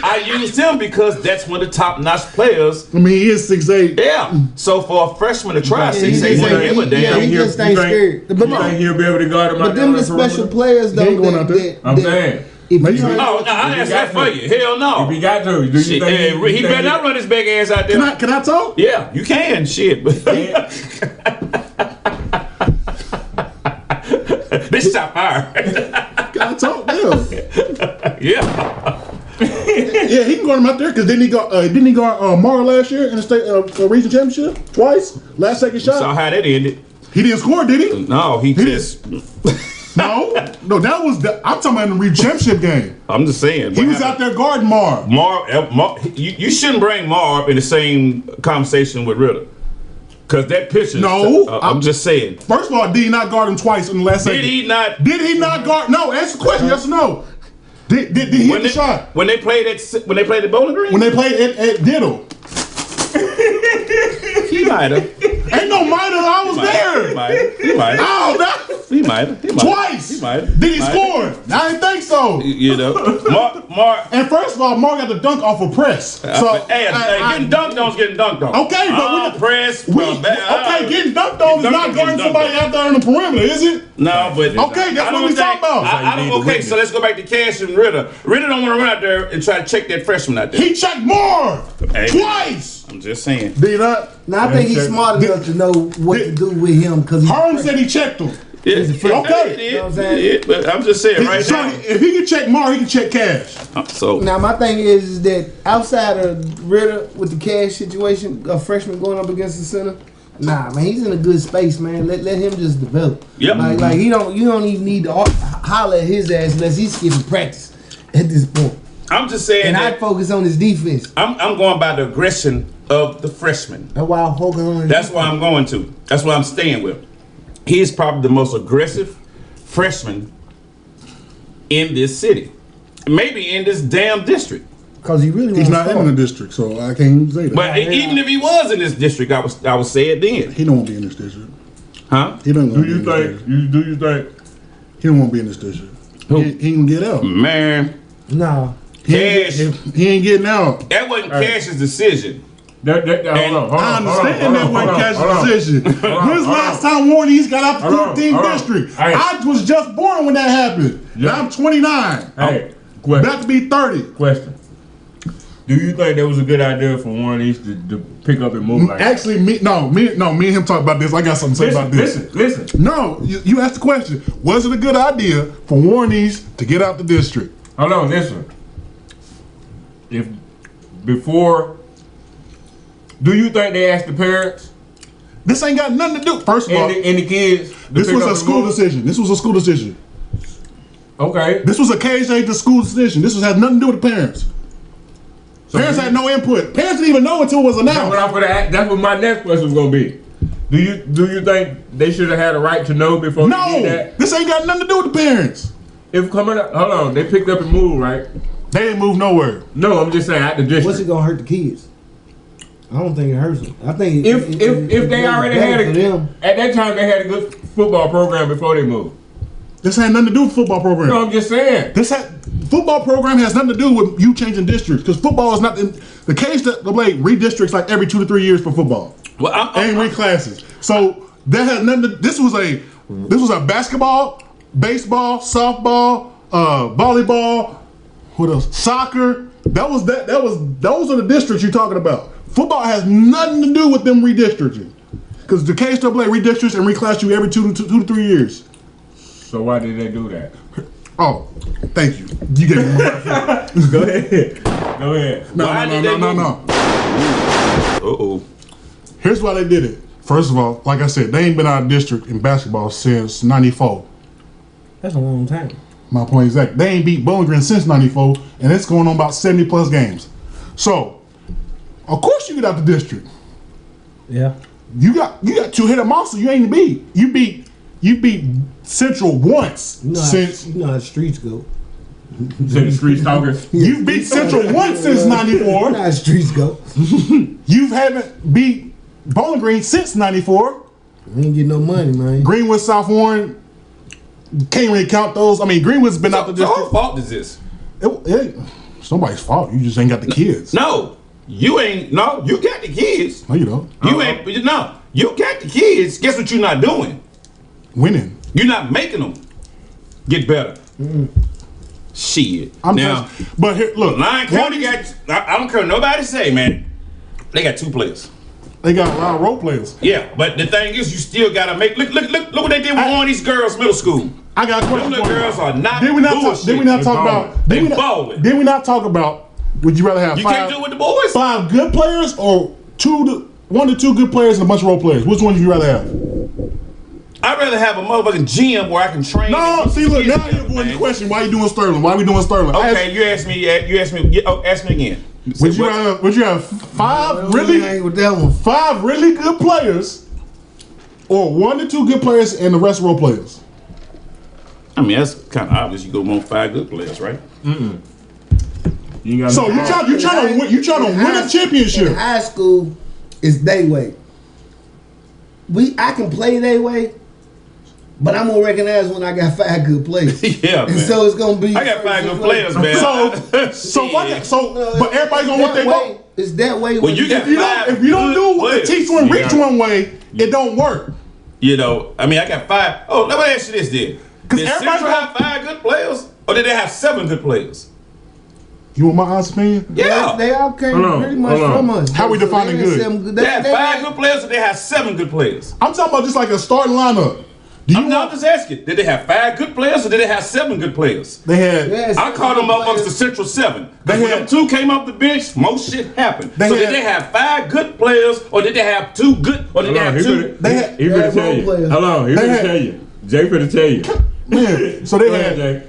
I used him because that's one of the top-notch players. I mean, he is 6'8". Yeah. So for a freshman to try he 6'8", just wouldn't ain't- give a yeah, damn. he just ain't scared. You But think he'll be able to guard him out But there them on the special perimeter? players though. He ain't going out there. I'm saying. If Maybe. you Oh, no, I asked that for you. Hell no. If he got to, do you Shit, think he better not run his big ass out there. Can I talk? Yeah, you can. Shit. This shot fire. Can I talk? Yeah. Yeah. Yeah, he can guard him out there because didn't he guard Mara last year in the state region championship twice? Last second shot. Saw how that ended. He didn't score, did he? No, he just. No, that was I'm talking about in the region championship game. I'm just saying. He was out there guarding Mar. You shouldn't bring Marv in the same conversation with Ritter. Because that picture. No, I'm just saying. First of all, did he not guard him twice in the last second? Did he not? Did he not guard? No, answer the question. Yes or no? Did he hit the shot When they played at Bowling Green? when they played at Diddle? He might have. Ain't no minor. I was there. He might have. Oh, that He might have. twice. He might have. Did he score? I didn't think so. You know, Mark. And first of all, Mark got the dunk off a press. So Hey, getting dunked on is getting dunked on. Okay, but we- press. okay, getting dunked on is Dunked not on, guarding getting somebody dunked out there on the perimeter, is it? No, but Okay, that's I what don't we think- talking about. I don't. Okay, so let's go back to Cash and Ritter. Ritter don't want to run out there and try to check that freshman out there. He checked more Hey. twice. I'm just saying. Did he not? Now I think he's smart enough to know what to do with him because Herm said he checked him. Yeah, Okay. you know what I'm saying? but I'm just saying right so now. if he can check Mar, he can check Cash. So Now my thing is that outside of Ritter with the Cash situation, a freshman going up against the center, nah, man, he's in a good space, man. Let him just develop. Yep. Like you don't even need to holler at his ass unless he's skipping practice at this point. I'm just saying And I that focus on his defense. I'm going by the aggression of the freshman. That's why I'm focusing on his That's why I'm going to. That's what I'm staying with. He's probably the most aggressive freshman in this city, maybe in this damn district. because he really He's wants not to in the district, so I can't say that. But even if he was in this district, I would say it then, he don't want to be in this district. huh? He don't. Do you think? Do you think? He don't want to be in this district? Who? He can get out. Man, Nah. Cash. He ain't getting out. That wasn't Cash's decision. Hold on. I understand that wasn't Cash's decision. When's the last time Warney's got out the Hold on, 14th hold on. district? Hey. I was just born when that happened. Yeah. Now I'm 29. Hey, About to be 30. question. Do you think that was a good idea for Warren East to pick up and move like that? Actually, me and him talk about this. I got something to say about this. Listen. No, you asked the question. Was it a good idea for Warren East to get out the district? Hold on, listen. Do you think they asked the parents? This ain't got nothing to do. First of all, and the kids. this was a school decision. This was a school decision. Okay. This was a KHA to school decision. This has nothing to do with the parents. So Parents had no input. Parents didn't even know until it was announced. That's what my next question was gonna be. Do you think they should have had a right to know before they did that? This ain't got nothing to do with the parents. If coming up, hold on, they picked up and moved, right? They didn't move nowhere. No, I'm just saying at the district. What's it gonna hurt the kids? I don't think it hurts them. I think if they already had at that time they had a good football program before they moved. This had nothing to do with football program. No, I'm just saying. Football program has nothing to do with you changing districts because football is not the case that they play redistricts like every 2 to 3 years for football. Well, and reclasses. So that had nothing to, this was a basketball, baseball, softball, volleyball, what else? Soccer. Those are the districts you're talking about. Football has nothing to do with them redistricting. Because the KSAA redistricts and reclass you every 2 to 3 years. So why did they do that? Oh, thank you. You gave me more. Go ahead. No. Uh-oh. Here's why they did it. First of all, like I said, they ain't been out of district in basketball since 94. That's a long time. My point exactly. They ain't beat Bowling Green since 94, and it's going on about 70 plus games. So, of course you get out the district. Yeah. You got two-headed monster you ain't beat. You beat Central once since. You know how the streets go. So the street talkers. You beat Central once since 94. You know how the streets go. You haven't beat Bowling Green since 94. We ain't getting no money, man. Greenwood, South Warren, can't really count those. I mean, Greenwood's been out the district. Whose fault is this? It's nobody's fault. You just ain't got the kids. No, you ain't. No, you got the kids. No, you don't. You ain't. No, you got the kids. Guess what you're not doing? Winning. You're not making them get better. Shit. But here, look. Lyon County got. I don't care what nobody say, man. They got 2 players. They got a lot of role players. Yeah, but the thing is, you still gotta make. Look what they did with one of these girls, middle school. I got a question. Them little girls are not. Did we not talk about? They balling. Did we not talk about? Would you rather have You can't do it with the boys. 5 good players or 1 to 2 good players and a bunch of role players? Which one would you rather have? I'd rather have a motherfucking gym where I can train. No, see, look, now you're going to the question. Why you doing Sterling? Why we doing Sterling? Okay, you asked me. Ask me again. Would you have 5 really? With that one. 5 really good players, or 1 to 2 good players and the rest role players? I mean, that's kind of obvious. You go want 5 good players, right? So you trying to win a championship? In high school, it's day way. I can play day way, but I'm gonna recognize when I got 5 good players. Yeah, and man. so it's gonna be. I got 5 good players, man. But everybody's gonna want their vote. It's that way. Well, you got if you don't do what the teach one, reach one way, it don't work. You know, I mean, I got 5. Oh, let me ask you this, then. Did Central have 5 good players, or did they have 7 good players? You want my honest opinion? Yeah. They all came pretty much from us. How we defining good? They had 5 good players, or they had 7 good players? I'm talking about just like a starting lineup. I'm just asking. Did they have 5 good players, or did they have 7 good players? They had. I call them motherfuckers the Central 7. Because when them 2 came off the bench, most shit happened. So did they have 5 good players, or did they have 2 good, or did they have 2? He finna tell you. Hold on, he finna tell you. Jay finna tell you. Man, so they had.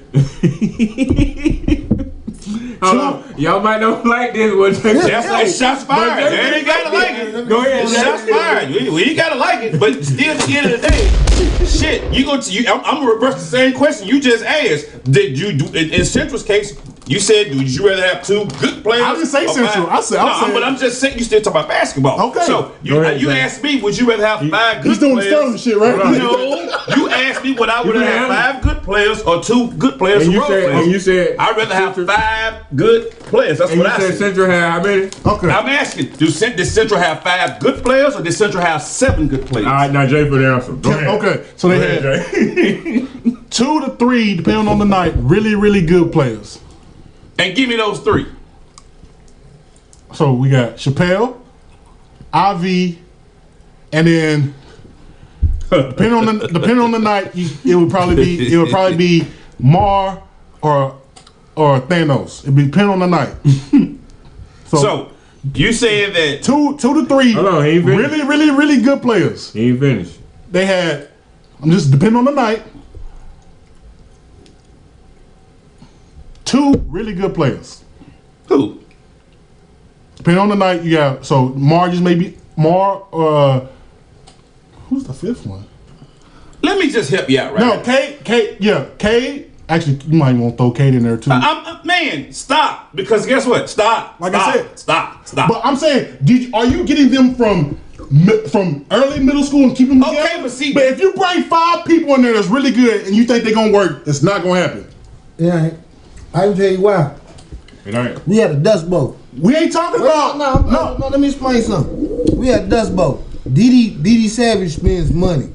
Hold on. Y'all might not like this one. That's shots fired. They ain't gotta like it. Go ahead. Shots fired. We ain't gotta like it, but still, at the end of the day, shit. I'm gonna reverse the same question you just asked. Did you do in Central's case? You said, would you rather have 2 good players? I didn't say Central. But I'm just saying you still talking about basketball. Okay. So you asked me, would you rather have 5 good players? He's doing the Sterling shit, right? No, you asked me would I rather have 5 good players or 2 good players and role players. And you said I'd rather have 5 good players. That's what I said. Central had how many? Okay. I'm asking, did Central have 5 good players or did Central have 7 good players? All right, now Jay for the answer. Go ahead. Okay, so they had 2 to 3, depending on the night, really, really good players. And give me those 3. So we got Chappelle, IV, and then depending on the night, it would probably be Mar or Thanos. It would depend on the night. So you saying that two to three Hold on, he ain't finished. really good players. He ain't finished. They had, I'm just depending on the night, 2 really good players. who? Depending on the night, you got so Who's the 5th one? Let me just help you out, right? No, Cade. Actually, you might want to throw Cade in there too. Man, stop. Because guess what? Stop. Like stop, I said. Stop. But I'm saying, are you getting them from early middle school and keeping them together? but see- But if you bring 5 people in there that's really good and you think they're gonna work, it's not gonna happen. Yeah, I can tell you why. It ain't. We had a dust bowl. We ain't talking about No, let me explain something. We had a dust bowl. Didi Savage spends money.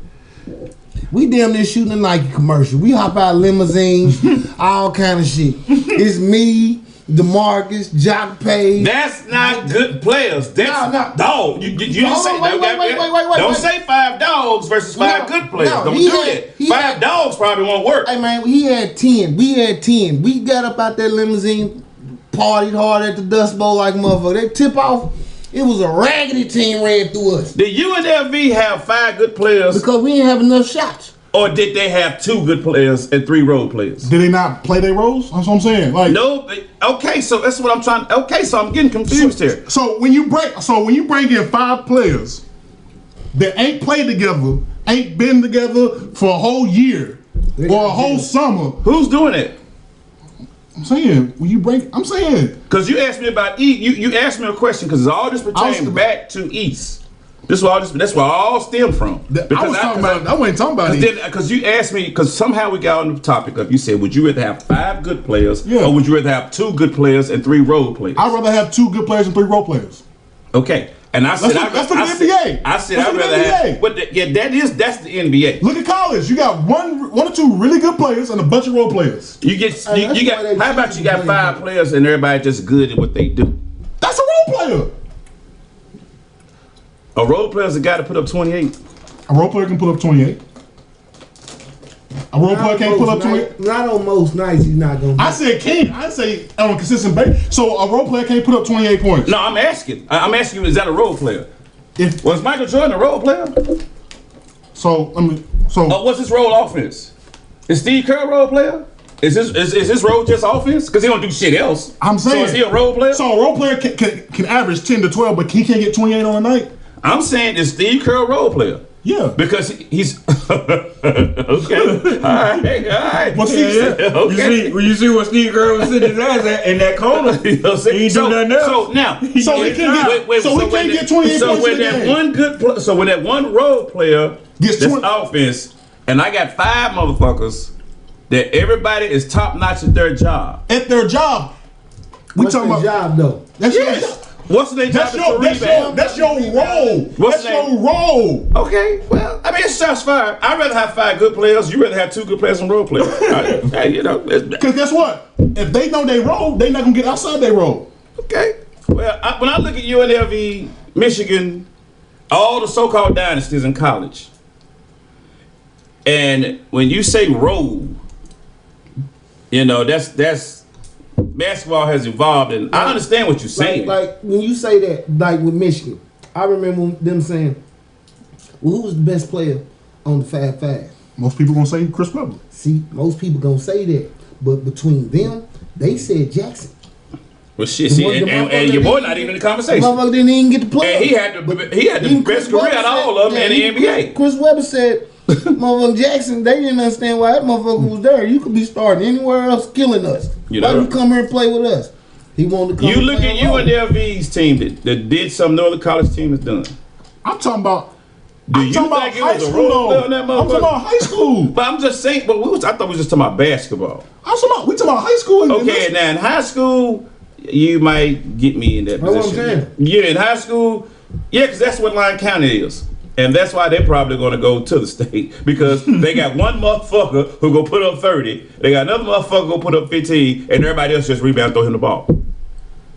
We damn near shooting a Nike commercial. We hop out limousines, all kind of shit. It's me, DeMarcus, Jock Page. That's not good players. That's No. dog. You didn't Hold say on, wait, Don't wait. say 5 dogs versus 5 good players. No, Don't he do had- that. he 5 had- dogs probably won't work. Hey man, he had 10. We had 10. We got up out that limousine, partied hard at the Dust Bowl like motherfucker. That tip off, it was a raggedy team ran through us Did UNLV have 5 good players, because we didn't have enough shots. or did they have 2 good players and 3 role players? Did they not play their roles? That's what I'm saying. Like No. Okay, so that's what I'm trying. Okay, so I'm getting confused here. So when you bring in 5 players that ain't played together, ain't been together for a whole year or a whole summer, Who's doing it? I'm saying I'm saying Because you asked me about you asked me a question because all this pertains back to East. That's where all stem from. I wasn't talking about it. Because you asked me, because somehow we got on the topic of, you said, would you rather have 5 good players, Yeah. or would you rather have 2 good players and 3 role players? I'd rather have 2 good players and 3 role players. Okay, and I said, Let's look at the NBA. I said Let's I'd look at rather the have. NBA. But that's the NBA. Look at college. You got one or 2 really good players and a bunch of role players. You get Hey, you that's got. why they How about choose you to got play 5 players and everybody just good at what they do? That's a role player. A role player's a guy to put up 28. A role player can put up 28. A role player can't put up 28. Not on most nights, he's not gonna. I said can. I say on a consistent basis. So a role player can't put up 28 points. No, I'm asking. I'm asking you, is that a role player? If Was Michael Jordan a role player? so, What's his role offense? Is Steve Kerr a role player? Is his role just offense? Because he don't do shit else. I'm saying. So is he a role player? So a role player can average 10 to 12, but he can't get 28 on a night. I'm saying, is Steve Kerr a role player? Yeah. Because he's okay. All right. Well, see, Okay. You see what Steve Kerr was sitting his ass at in that corner. You know what I'm saying? He ain't do nothing else. So now, So he can't get. So he can't get 28 So points when in the that game. one so when that one role player Gets that's 20 offense, and I got 5 motherfuckers that everybody is top notch at their job. At their job. We What's talking their about. job though? That's Yes. your. What's their job? That's your role. What's That's your that? role. Okay, well, I mean, it's shots fired. I'd rather have 5 good players. You'd rather have 2 good players and role players. Hey, you know. Because guess what? If they know they role, they not gonna get outside their role. Okay. Well, when I look at UNLV, Michigan, all the so-called dynasties in college, and when you say role, you know, that's basketball has evolved, and I understand what you're saying. Like when you say that, like with Michigan, I remember them saying, "Well, who was the best player on the 5-5?" Most people gonna say Chris Webber. See, most people gonna say that, but between them, they said Jackson. Well, shit, see, and your boy not even in the conversation. Motherfucker didn't even get to play. And he had the Even best Chris career out of Webber all of them said- in the yeah, NBA. Chris Webber said, "Motherfucker Jackson, they didn't understand why that motherfucker was there. You could be starting anywhere else, killing us. You Why know. you come here and play with us?" He wanted to come. You and look play at on road. UNLV's team that did something no other college team has done. I'm talking about. Do I'm you talking about think it high was a school, role player though. on that I'm talking motherfucker? about high school. But I'm just saying, I thought we was just talking about basketball. We talking about high school. Okay, now in high school, you might get me in that That's what I'm position. saying. Yeah, in high school, yeah, because that's what Lyon County is. And that's why they're probably going to go to the state, because they got one motherfucker who go put up 30, they got another motherfucker who go put up 15, and everybody else just rebound, throw him the ball.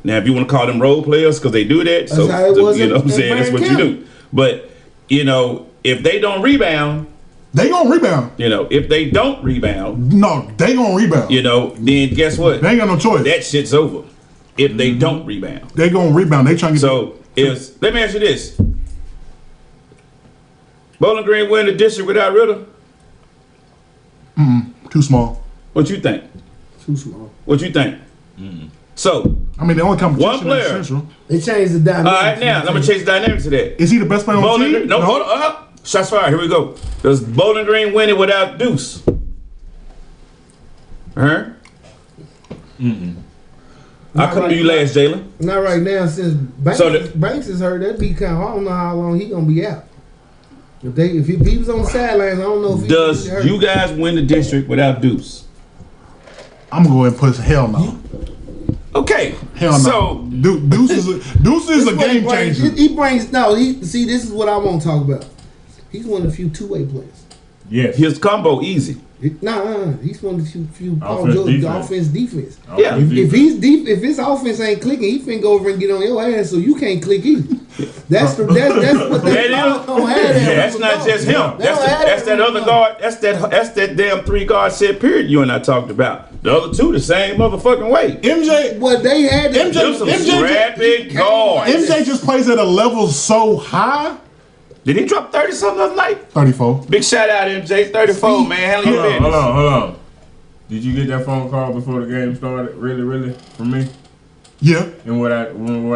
Now, if you want to call them role players because they do that, so how it was you know what I'm in saying, that's what you County. do. But you know, if they don't rebound, They gonna rebound. you know, if they don't rebound, No, they gonna rebound. you know, then guess what? They ain't got no choice. That shit's over. If they don't rebound. They gonna rebound. They trying to get So let me ask you this: Bowling Green win the district without Ritter. too small. What you think? Too small. What you think? So, I mean, the only competition One player. is Central. They changed the dynamic. all right, now I'm gonna change the dynamics of that. Is he the best player on the Bowling team? Green, no, hold on. Shots fired. Here we go. Does Bowling Green win it without Deuce? Huh? I'll come to you last, Jalen. Not right now, since Banks, So the- Banks is hurt. That'd be kind of. I don't know how long he gonna be out. If he was on the sidelines, I don't know if he Does hurt. you guys win the district without Deuce? I'm gonna go ahead and put hell no. Okay. Hell no. So Deuce is a This game what he brings. changer. He brings see. This is what I want to talk about. He's one of the few two-way players. Yes. his combo easy. He's one of the few Paul Offense, George defense. offense defense. Yeah. If he's deep, if his offense ain't clicking, he finna go over and get on your ass, so you can't click either. That's what That they is- don't have that. That's not just him. They That's don't have that's that other guard. That's that damn 3 guard set period you and I talked about. The other two the same motherfucking way. MJ What they had. MJ Them some MJ scrappy guards. MJ just plays at a level so high. Did he drop 30 something the other night? 34. Big shout out MJ 34 man. Handle your business. Hold on. Did you get that phone call before the game started? Really, from me? Yeah. And what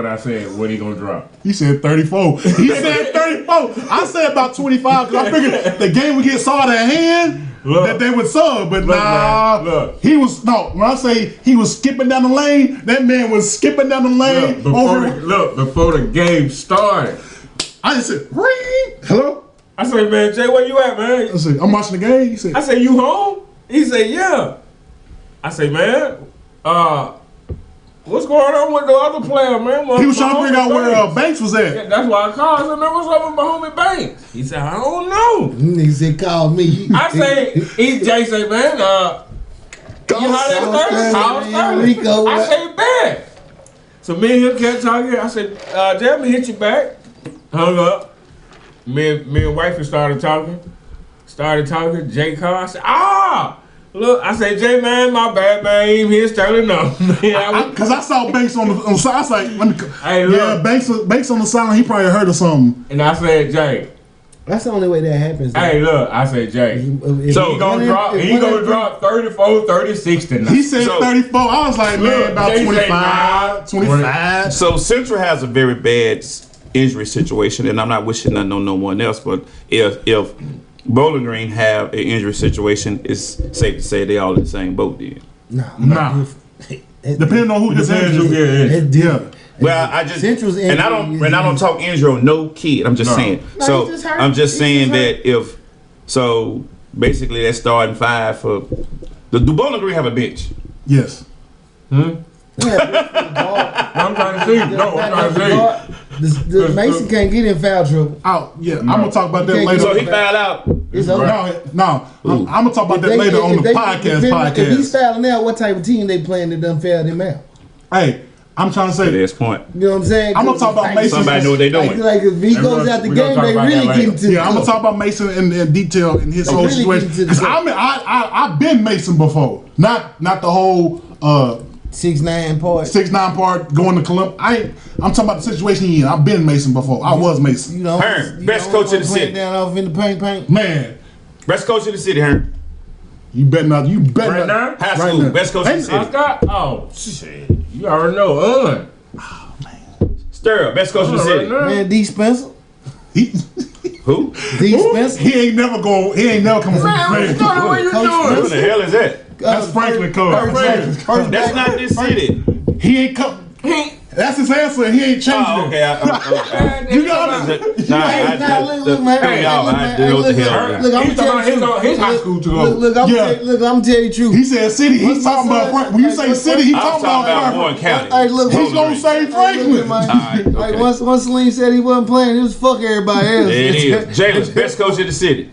I said, what he gonna drop? He said 34. He said 34. I said about 25 because I figured the game would get sawed at hand. Look. That they would sub, but Look, nah. man, look. He was when I say he was skipping down the lane, that man was skipping down the lane. Before the game started. I just said, ring. Hello? I said, man, Jay, where you at, man? I said, I'm watching the game. He said, I said, you home? He said, yeah. I said, man, what's going on with the other player, man? he was trying to figure out where Banks was at. Yeah, that's why I called. I said, man, what's up with my homie Banks? He said, I don't know. He said, call me. I say, Jay say, man, you holler at Thursday? Call Thursday. Rico, I say, bet. So me and him kept talking. I said, Jay, let me hit you back. Hung up. Me and wifey started talking. Jay called. I said, look. I said, Jay, man, my bad, man. He ain't here Sterling, no. Because I saw Banks on the side. I was like, let me. Hey, yeah, look. Banks on the sideline. He probably heard of something. And I said, Jay. That's the only way that happens. Hey, look. I said, Jay. So He gonna drop 34, 36 tonight. He said So- 34. I was like, man, about Jay said, 25. 25. So Central has a very bad injury situation, and I'm not wishing nothing on no one else, but if Bowling Green have an injury situation, it's safe to say they all in the same boat then. Nah. Depending on who gets Depends who injured. get Yeah. Well, I just Central's and I don't talk injury on no kid. I'm just saying. No, So he just hurt. I'm just He saying just that so basically that's starting 5 for the Bowling Green have a bench. Yes. I'm trying to see. No, I'm trying to see. The Mason can't get in foul trouble. Out. Yeah. I'm gonna talk about that You later. So he fouled out. It's over. No. I'm gonna talk about that later on the podcast. If he's fouling out, what type of team they playing that done fouled him out? Hey, I'm trying to To say. this point. You know what I'm saying? I'm gonna talk about Mason. Somebody know what they doing. Like if he goes out the We gonna game, talk they about really that get later. into. Yeah, I'm gonna talk about Mason in detail in his They whole really situation. get into the Because game. I've been Mason before. Not the whole 6'9" part. 6'9" part going to Columbus. I'm talking about the situation he in. I've been Mason before. I was Mason. You know, Hearn, you best know, coach in the playing city. Down off in the paint. Man, Best coach in the city, Hearn. you better not. You better Right not. now? High Right school, now. best coach in the city. Oh, shit. You already know. Stir, best coach in the city. Man, D Spencer. He, Who? D Spencer. he ain't never coming from Man, the what you Coach doing? Who the hell is that? That's Franklin Cole. That's not this city. He ain't come. That's his answer. And he ain't changing Oh, it. okay. You got it. Look, man. I do what the hell. Look, I'm He's talking about his high school to go. Look, I'm gonna tell you the truth. He said city. He's talking about Frank. When you say city, he's I'm talking talking about about Warren Franklin. County. Hey, look, He's gonna say Franklin. Alright, okay. Like once Salim said he wasn't playing, it was fuck everybody else. There it is. Jalen's best coach in the city.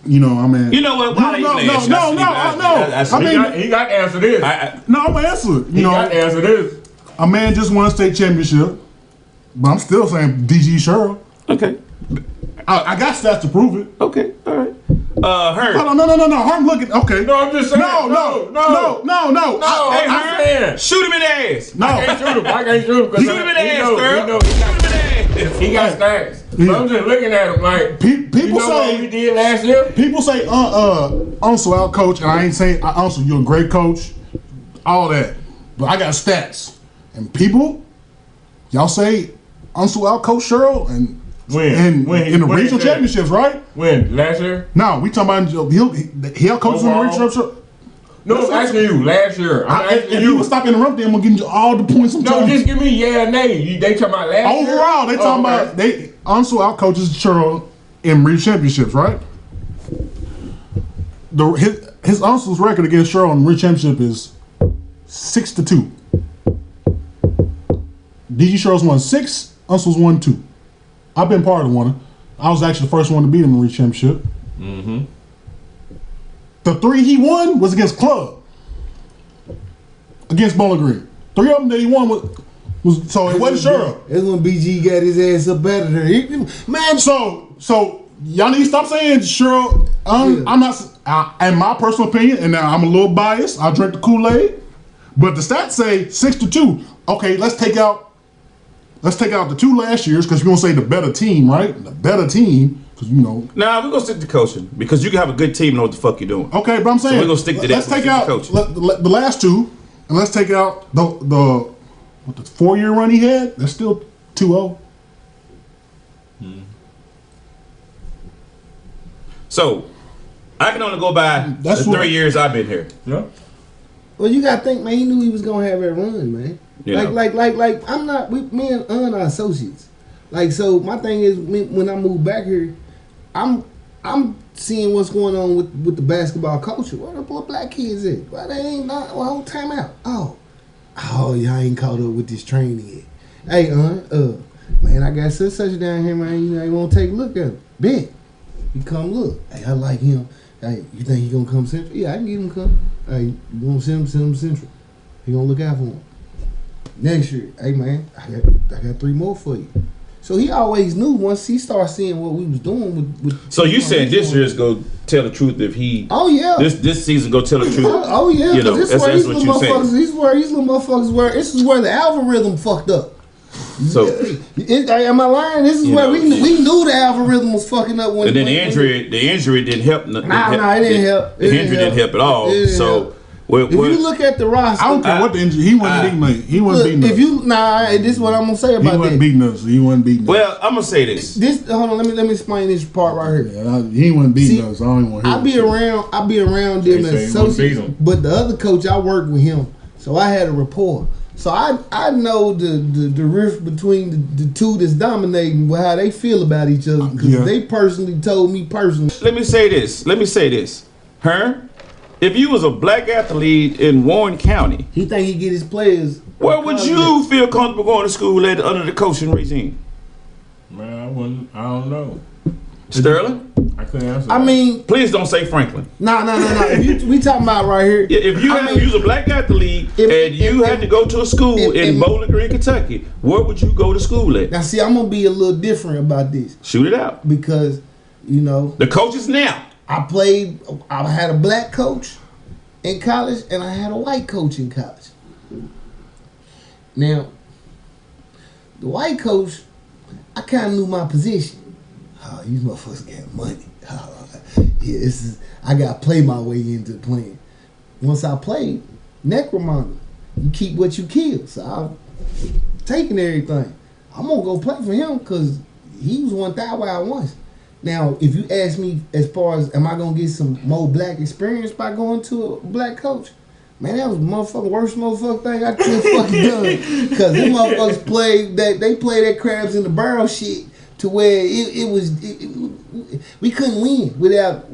You know, I mean. You know what? Why No. they ask you? I mean, He got to answer this. no, I'm gonna answer it. He got to answer this. A man just won a state championship, but I'm still saying DG Sherrill. Okay. I got stats to prove it. Okay. All right. Herm. Hold on, no. Herm looking. Okay. No, I'm just saying. No. I'm saying. Shoot him in the ass. No. I can't shoot him. I can't shoot him because Shoot him in the ass, girl. He got stats. Yeah. But I'm just looking at him like, People you know say what we did last year? People say Uncle out coach, and I ain't saying Uncle, you're a great coach, all that, but I got stats, and people, y'all say Uncle out coach Sherrill and in the regional championships, right? When last year? No, we talking about he'll coach in the regional championship. No, I'm asking you last year. If you would stop interrupting, I'm gonna give you all the points. No, just give me yeah or nay. They talking about last year? Overall, they talking about Uncle out coaches Sherrill in regional championships, right? His uncle's record against Sherrill in the regional championship is 6-2. DG Sherrill's won 6, Uncle's won 2. I've been part of one. I was actually the first one to beat him in the regional championship. Mm-hmm. The 3 he won was against Club, against Bowling Green. 3 of them that he won was so it wasn't Sherrill. That's when BG got his ass up better than him. Man, So y'all need to stop saying Sherrill. I'm not. In my personal opinion, and now I'm a little biased. I drink the Kool-Aid, but the stats say 6-2. Okay, let's take out the 2 last years because we're gonna say the better team, right? The better team. Because we're gonna stick to coaching because you can have a good team and know what the fuck you're doing. Okay, but I'm saying so we're gonna stick to that. Let's take out the last 2, and let's take out the 4-year run he had. That's still 2-0. So I can only go by the 3 years I've been here. Yeah. Well, you gotta think, man. He knew he was gonna have that run, man. Yeah. Like I'm not. Me and are associates. Like, so my thing is, when I moved back here, I'm seeing what's going on with the basketball culture. Where the black kids at? Why they ain't not whole time out? Oh, y'all ain't caught up with this training yet. Hey, man, I got such down here, man. You want to take a look at him? Bet. You come look. Hey, I like him. Hey, you think he gonna come Central? Yeah, I can get him come. Hey, you want to send him Central? He gonna look out for him. Next year, hey man, I got 3 more for you. So he always knew once he started seeing what we was doing with so you saying this year's go tell the truth if he? Oh yeah. This season go tell the truth. Oh yeah. You know, this is where these little motherfuckers. This is where the algorithm fucked up. So am I lying? This is where we knew the algorithm was fucking up when. And then the injury didn't help. It didn't help. The injury didn't help at all. So. If you look at the roster, I don't care what the injury. He wasn't beating us. He wasn't beating us. This is what I'm gonna say about that. He wasn't beating us. He wasn't beating us. Well, I'm gonna say this. Hold on. Let me explain this part right here. Yeah, he wasn't beating us. I don't even want to hear I be around them as associates, but the other coach, I worked with him, so I had a rapport. So I know the rift between the two that's dominating, how they feel about each other, because they personally told me personally. Let me say this. If you was a black athlete in Warren County, he think he get his players. Where would you feel comfortable going to school under the coaching regime? Man, I don't know. Sterling? I couldn't answer. I mean, please don't say Franklin. No. We talking about right here. If you was a black athlete and you had to go to a school in Bowling Green, Kentucky, where would you go to school at? Now, see, I'm gonna be a little different about this. Shoot it out. Because the coaches now. I had a black coach in college and I had a white coach in college. Now, the white coach, I kind of knew my position. Oh, these motherfuckers got money. I got to play my way into playing. Once I played, necromancer, you keep what you kill. So I'm taking everything. I'm going to go play for him because he was one thigh where I was. Now, if you ask me as far as am I gonna get some more black experience by going to a black coach, man, that was the worst motherfucking thing I could fucking done. Because them motherfuckers played that crabs in the barrel shit to where we couldn't win without.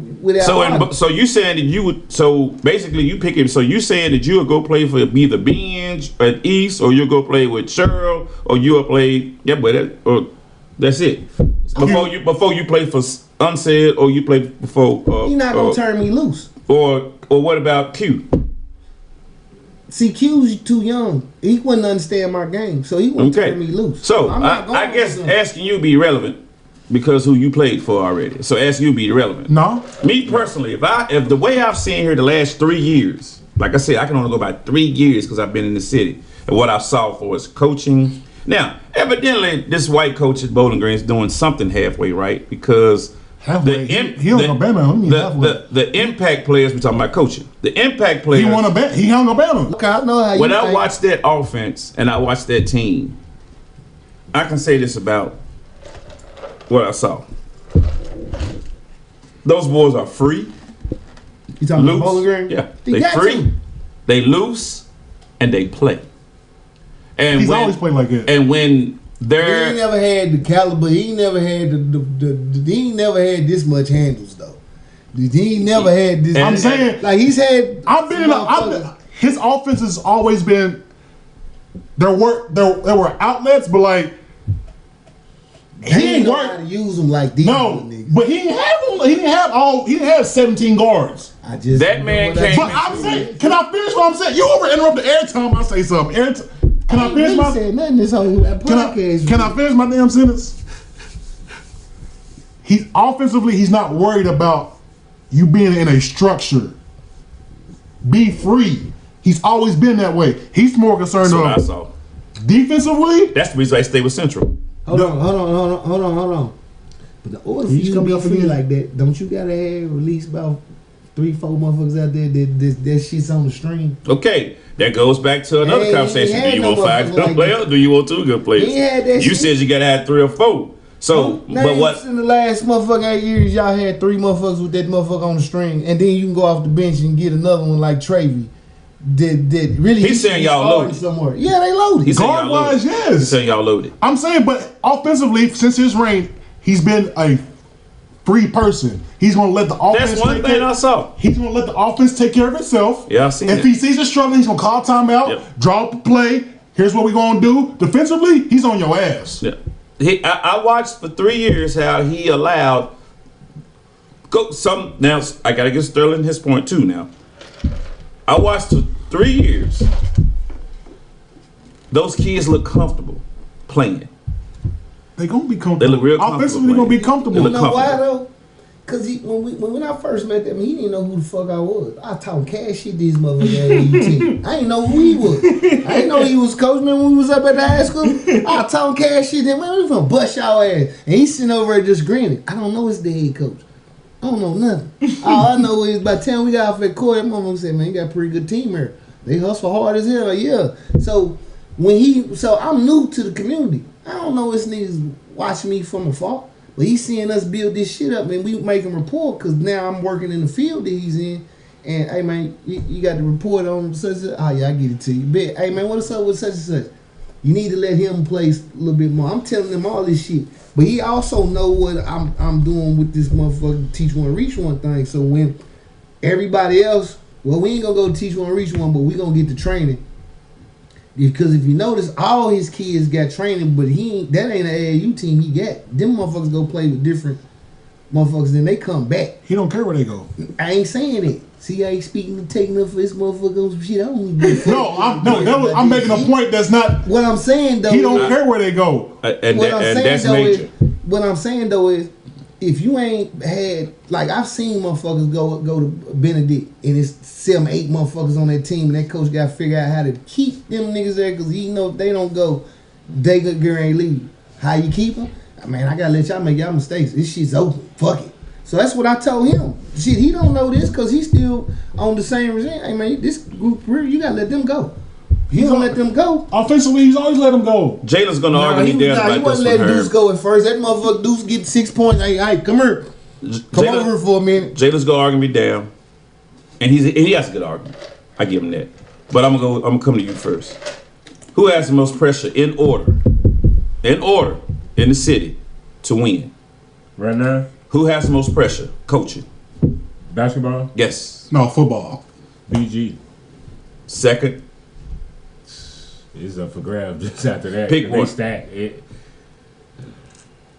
So you saying that you would? So basically, you pick him. So you saying that you would go play for either Benj at East, or you'll go play with Sherrill, or you'll play That's it. Before you play for unsaid or you play before. You're not gonna turn me loose. Or what about Q? See, Q's too young. He wouldn't understand my game, so he wouldn't turn me loose. So I'm not going I guess with him. asking you be irrelevant because who you played for already. So asking you be irrelevant. No. Me personally, if the way I've seen here the last 3 years, like I said, I can only go by 3 years because I've been in the city, and what I saw for is coaching. Now, evidently, this white coach at Bowling Green is doing something halfway right because Halfway. He hung a banner. What do you mean halfway? the impact players, we're talking about coaching. The impact players. He won a banner. He hung a banner. Okay, I know how you When I think. watched that offense and I watched that team, I can say this about what I saw. Those boys are free, You talking loose. about Bowling Green? Yeah, He they got free, to. they loose, and they play. And He's always played like that. And when He they're ain't never had the caliber. He ain't never had he ain't never had this much handles though. He ain't never had this. I'm saying, like he's had. I've been in his offense has always been there were outlets, but like He he ain't ain't know how to work. use them like these No, niggas. but he didn't have 17 guards. I just That man came- But I'm saying, can I finish what I'm saying? You over interrupted every time I say something. Can I finish my? said nothing this whole podcast. Can I finish my damn sentence? He's offensively, he's not worried about you being in a structure. Be free. He's always been that way. He's more concerned that's what I of saw. defensively. That's the reason I stay with Central. Hold on. But the order for He's you to coming be up free again. like that, don't you gotta have at least about 3-4 motherfuckers out there that shit's on the string? Okay, that goes back to another Hey, conversation. he Do had you no want 5 motherfucker good like players? that. Do you want 2 good players? He had that You shit. said you gotta have 3 or 4. So, but Names what? in the last motherfucking 8 years, y'all had 3 motherfuckers with that motherfucker on the string, and then you can go off the bench and get another one like Travy. That really He's saying y'all started loaded. somewhere. Yeah, they loaded. He's saying Guard y'all loaded. wise, yes. He's saying y'all loaded. I'm saying, but offensively, since his reign, he's been a free person. He's gonna let the offense. That's one take thing care- I saw. He's gonna let the offense take care of itself. Yeah, I seen If that. he sees it struggling, he's gonna call timeout, Yep. draw up a play. Here's what we're gonna do. Defensively, he's on your ass. Yeah. I watched for 3 years how he allowed now I gotta give Sterling his point too now. I watched for 3 years. Those kids look comfortable playing. They gonna be comfortable. They look real comfortable Offensively, they're gonna be playing. comfortable. They You look know why comfortable. though? Cause when I first met them, he didn't know who the fuck I was. I taught cash shit these motherfuckers at UT. I didn't know who he was. I didn't know he was coach. Man, when we was up at the high school, I taught cash shit. Then man, we gonna bust y'all ass. And he's sitting over there just grinning. I don't know his the head coach. I don't know nothing. All I know is by the time we got off at court, that motherfucker said, "Man, you got a pretty good team here. They hustle hard as hell." Like, yeah. So I'm new to the community. I don't know this niggas watching me from afar. But he's seeing us build this shit up, and we making report because now I'm working in the field that he's in. And hey man, you got the report on such and such. Oh yeah, I get it to you. Bet, hey man, what's up with such and such? You need to let him play a little bit more. I'm telling him all this shit, but he also know what I'm doing with this motherfucking teach one reach one thing. So when everybody else, well, we ain't gonna go teach one reach one, but we gonna get the training. Because if you notice, all his kids got training, but that ain't an AAU team he got. Them motherfuckers go play with different motherfuckers, then they come back. He don't care where they go. I ain't saying it. See how he speaking, taking up for his motherfucker on some shit. I don't even give a fuck. I'm making a point that's not. What I'm saying though, He don't care where they go. And that's major. What I'm saying though is, if you ain't had, like I've seen motherfuckers go to Benedict and it's 7-8 motherfuckers on that team, and that coach got to figure out how to keep them niggas there because he know if they don't go, they good girl ain't leave. How you keep them? I mean, I gotta let y'all make y'all mistakes. This shit's open. Fuck it. So that's what I told him. Shit, he don't know this because he's still on the same regime. Hey man, this group, you gotta let them go. He don't let them go. Offensively, he's always let them go. Jalen's gonna argue me down he about this wasn't one. letting Deuce go at first. That motherfucker Deuce get 6 points. Hey, come here. Come over for a minute. Jalen's gonna argue me down, and he has a good argument. I give him that. But I'm gonna come to you first. Who has the most pressure in order in the city to win? Right now, Who has the most pressure? Coaching. basketball, Yes. No, football. BG Second. is up for grabs just after that. Pick They one. stack it.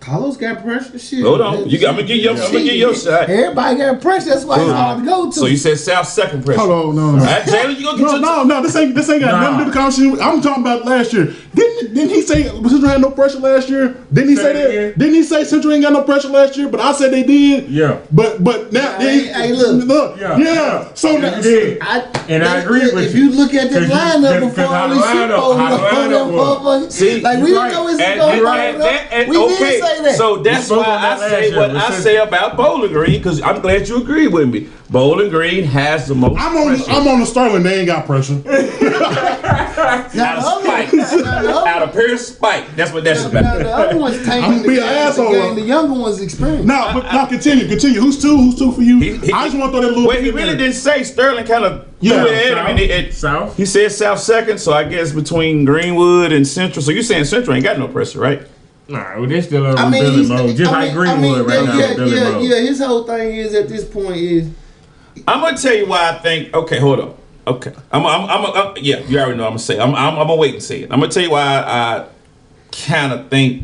Carlos got pressure. Shit. Hold on. I'm gonna give your shot. Everybody got pressure. That's why it's hard to go to. So you said South second pressure. Hold on, no. All right, Jalen, you gonna get your No, this ain't got nothing to do with the conversation. I'm talking about last year. Didn't he say Central had no pressure last year? Didn't he say that? Again? Didn't he say Central ain't got no pressure last year? But I said they did. Yeah. But now Hey, look. Yeah. So now, I agree with you. If you look at the lineup before how all the this shit lineup was. See, like we right. didn't know it's and going we okay. did say that. So that's spoke why about I say last what year. I say about Bowling Green, because I'm glad you agree with me. Bowling Green has the most pressure. I'm on the Sterling. They ain't got pressure. Out of spite. Out of pure spite. That's what that's Now, about. the other ones I'm tanking gonna the be an game. asshole. The game. The younger ones experience. Now continue. Who's two for you? I just want to throw that little. Wait, he really didn't say Sterling kind of Yeah, threw it at him. South. He said South second, so I guess between Greenwood and Central. So you saying Central ain't got no pressure, right? Nah, well, they still on I mean, rebuilding mode. Just like Greenwood right now. Rebuilding mode. yeah. His whole thing is at this point is I'm gonna tell you why I think. Okay, hold on. Okay, yeah, you already know. I'm gonna say. I'm gonna wait and say it. I'm gonna tell you why I kind of think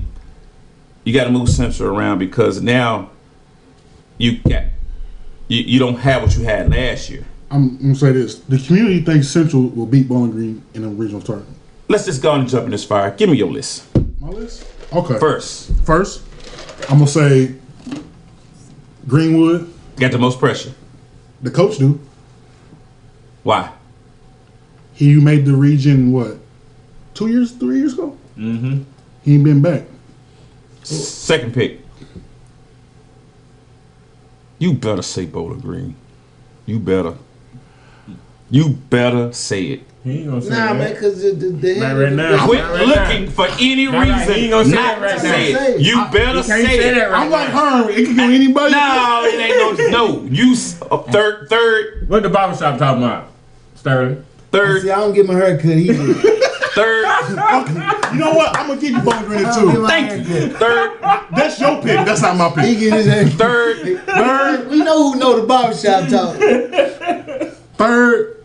you got to move Central around, because now you don't have what you had last year. I'm gonna say this: the community thinks Central will beat Bowling Green in a regional tournament. Let's just go and jump in this fire. Give me your list. My list. Okay. First, I'm gonna say Greenwood. got the most pressure. The coach do. Why? He made the region what? 3 years ago. Mm-hmm. He ain't been back. Second pick. You better say Bowling Green. You better say it. He ain't gonna say nah, that. man, because the Not right now. Quit Not right looking now. for any Not right. reason He ain't gonna say not it right to say now. it. You better Can't say say it. that right I'm like now. her. It can go anybody. No, it ain't no. You third. What the barbershop talking about? Sterling. See, I don't get my hair cut either. Third. You know what? I'm gonna give you Bowling Green too. Thank you. Third. That's your pick. That's not my He pick. get his hair. Third. We know who know the barbershop talk. Third.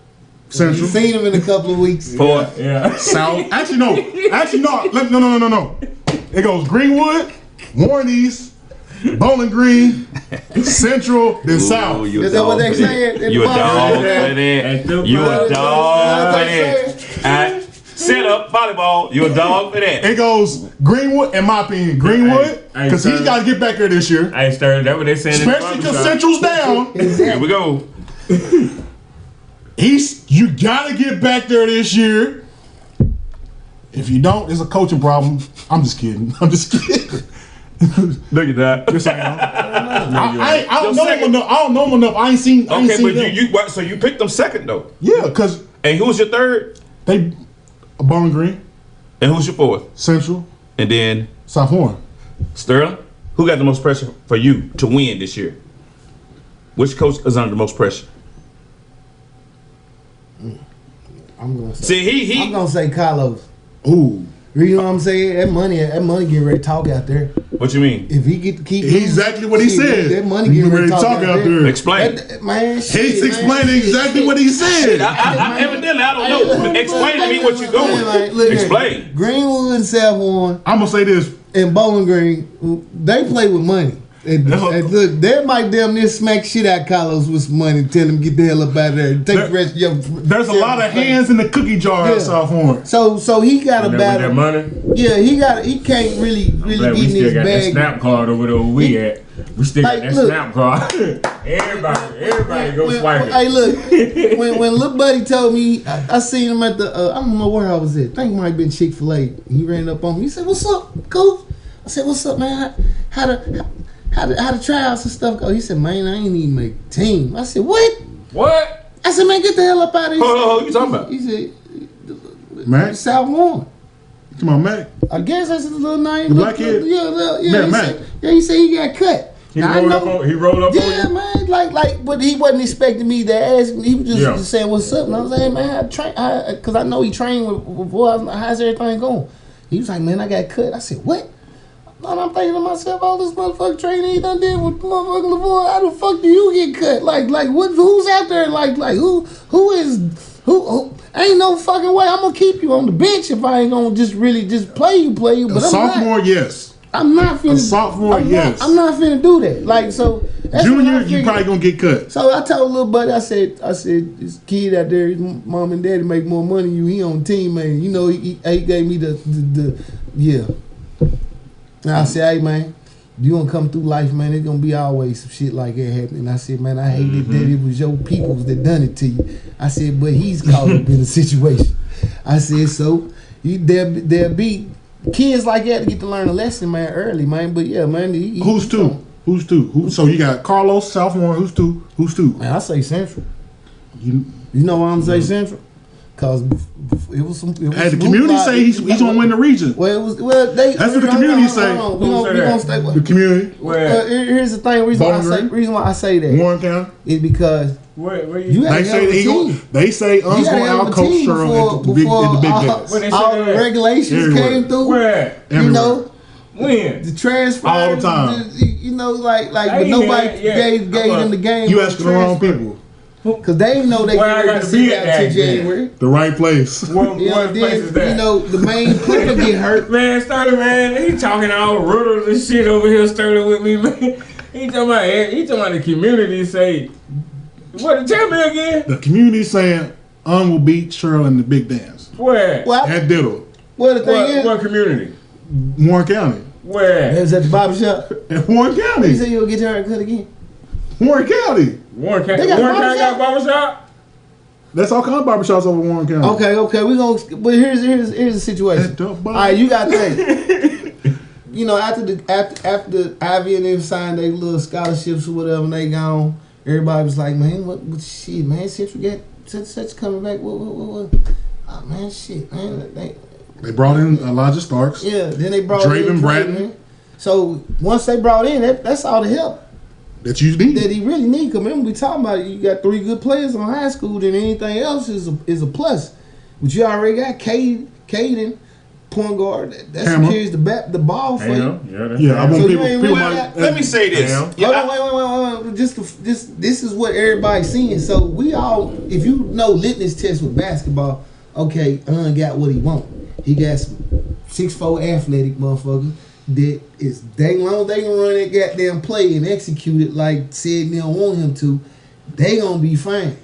Central. Seen him in a couple of weeks. Fourth. Yeah. South. Actually, no. No. It goes Greenwood, Warren East, Bowling Green, Central, then South. Is that what they saying? You a dog for that. You a dog for That's that. Set up volleyball. You a dog for that. It goes Greenwood, in my opinion, Greenwood, Hey, because he's Sterling. got to get back there this year. Hey, Sterling, that's what they saying. Especially because Central's down. Here we go. You got to get back there this year. If you don't, it's a coaching problem. I'm just kidding. Look at that. Yes, I am. I don't know him enough. I don't know him enough. I ain't seen Okay, but them. so you picked them second though. Yeah, because And who was your third? they Bowling Green, And who's your fourth? Central, And then South Horn. Sterling. Who got the most pressure for you to win this year? Which coach is under the most pressure? I'm gonna say. See, I'm gonna say Carlos. Ooh. You know what I'm saying? That money getting ready to talk out there. What you mean? If he get to keep Exactly what he said. that money He getting ready ready to talk out there. Explain. Man, shit, He's man, explaining shit, exactly shit. what he said. Evidently, I don't know. Explain to me what you're doing. Like, look here. Explain. Greenwood and South Horn I'm gonna say this. and Bowling Green, they play with money. And look, they might damn near smack shit out Carlos with some money. Tell him get the hell up out of there. Take the rest of your. There's a lot of hands in the cookie jar Yeah. at South Horn. So he got a With battle. that money. Yeah, he can't really Glad get we in still his got that bag. snap card over there where we at. We still got Like, that look. snap card. Everybody go swipe it. Hey, look, when little buddy told me, I seen him at the, I don't know where I was at. I think it might have been Chick-fil-A. He ran up on me. He said, "What's up, coach?" I said, "What's up, man? How the tryouts and stuff go?" He said, "Man, I ain't even make team." I said, "What?" What? I said, "Man, get the hell up out of here." Who you talking about? He said, Mac? "South Warren." Come on, Mac. I guess that's his little name. The black kid? Yeah. Mac. He said he got cut. He Now, I rolled up know- on. He rolled up Yeah, on. man, like, but he wasn't expecting me to ask me. He was just saying, "What's up?" And I was like, "Hey, man, because I know he trained with boys. How's everything going?" He was like, "Man, I got cut." I said, "What?" And I'm thinking to myself, all this motherfucking training he done did with motherfucking LeVoy. How the fuck do you get cut? Like, what? Who's out there? Like, who? Ain't no fucking way I'm gonna keep you on the bench if I ain't gonna just play you. But I'm not. Sophomore, yes. I'm not finna. A sophomore, yes. I'm not finna do that. Like so. That's Junior, what I you probably gonna get cut. So I told little buddy, I said, this kid out there, his mom and daddy make more money than you. He on the team, man. You know, he gave me the yeah. And I said, hey man, you gonna come through life, man. It's gonna be always some shit like that happening. I said, man, I hated that it was your peoples that done it to you. I said, but he's caught up in a situation. I said, so there'll be kids like that to get to learn a lesson, man, early, man. But yeah, man. Who's two? Who's two? So you got Carlos, sophomore. Who's two? Who's two? Man, I say Central. You know why I'm say Central? Cause it was some. It was the community say he's gonna win the region. Well, that's what the community say. We gonna stay with the community. Here's the thing. Reason why I say that. Warren County is because where you they say Uns gonna out coach Sherrill in the big days. All the regulations came through. Where you know. When the transfer all the time, you know, but nobody gave them the game. You asking the wrong people because they didn't know they got to see out to January. The right place. What place is that? You know, the main player get hurt. Man, Sterling, man, he talking all riddles and shit over here, Sterling with me, man. He talking about the community say. What? Tell me again. The community saying will beat Sherrill in the big dance. Where? At Diddle. Well, the thing is, what community? Warren County. Where? It was at the barber shop. At Warren County. He said you'll get your hair cut again. Warren County. Warren County got a barber shop? That's all kind of barbershops over Warren County. Okay. We gonna. But here's the situation. All right, you got to think. You know, after Ivy and them signed their little scholarships or whatever, and they gone. Everybody was like, man, what shit, man? Central got such coming back. What? Oh man, shit, man. They brought in Elijah Starks. Yeah, then they brought Draven Bratton. So once they brought in, that's all the help that you need. That he really need. Cause remember we talking about you got 3 good players on high school. Then anything else is a plus. But you already got Caden, point guard. That secures the ball for you. Yeah, I want so people. Let me say this. Wait. This is what everybody's seeing. So we all, if you know litmus test with basketball, okay, got what he want. He got some 6'4" athletic motherfucker that is dang long they can run that goddamn play and execute it like said they don't want him to, they gonna be fine.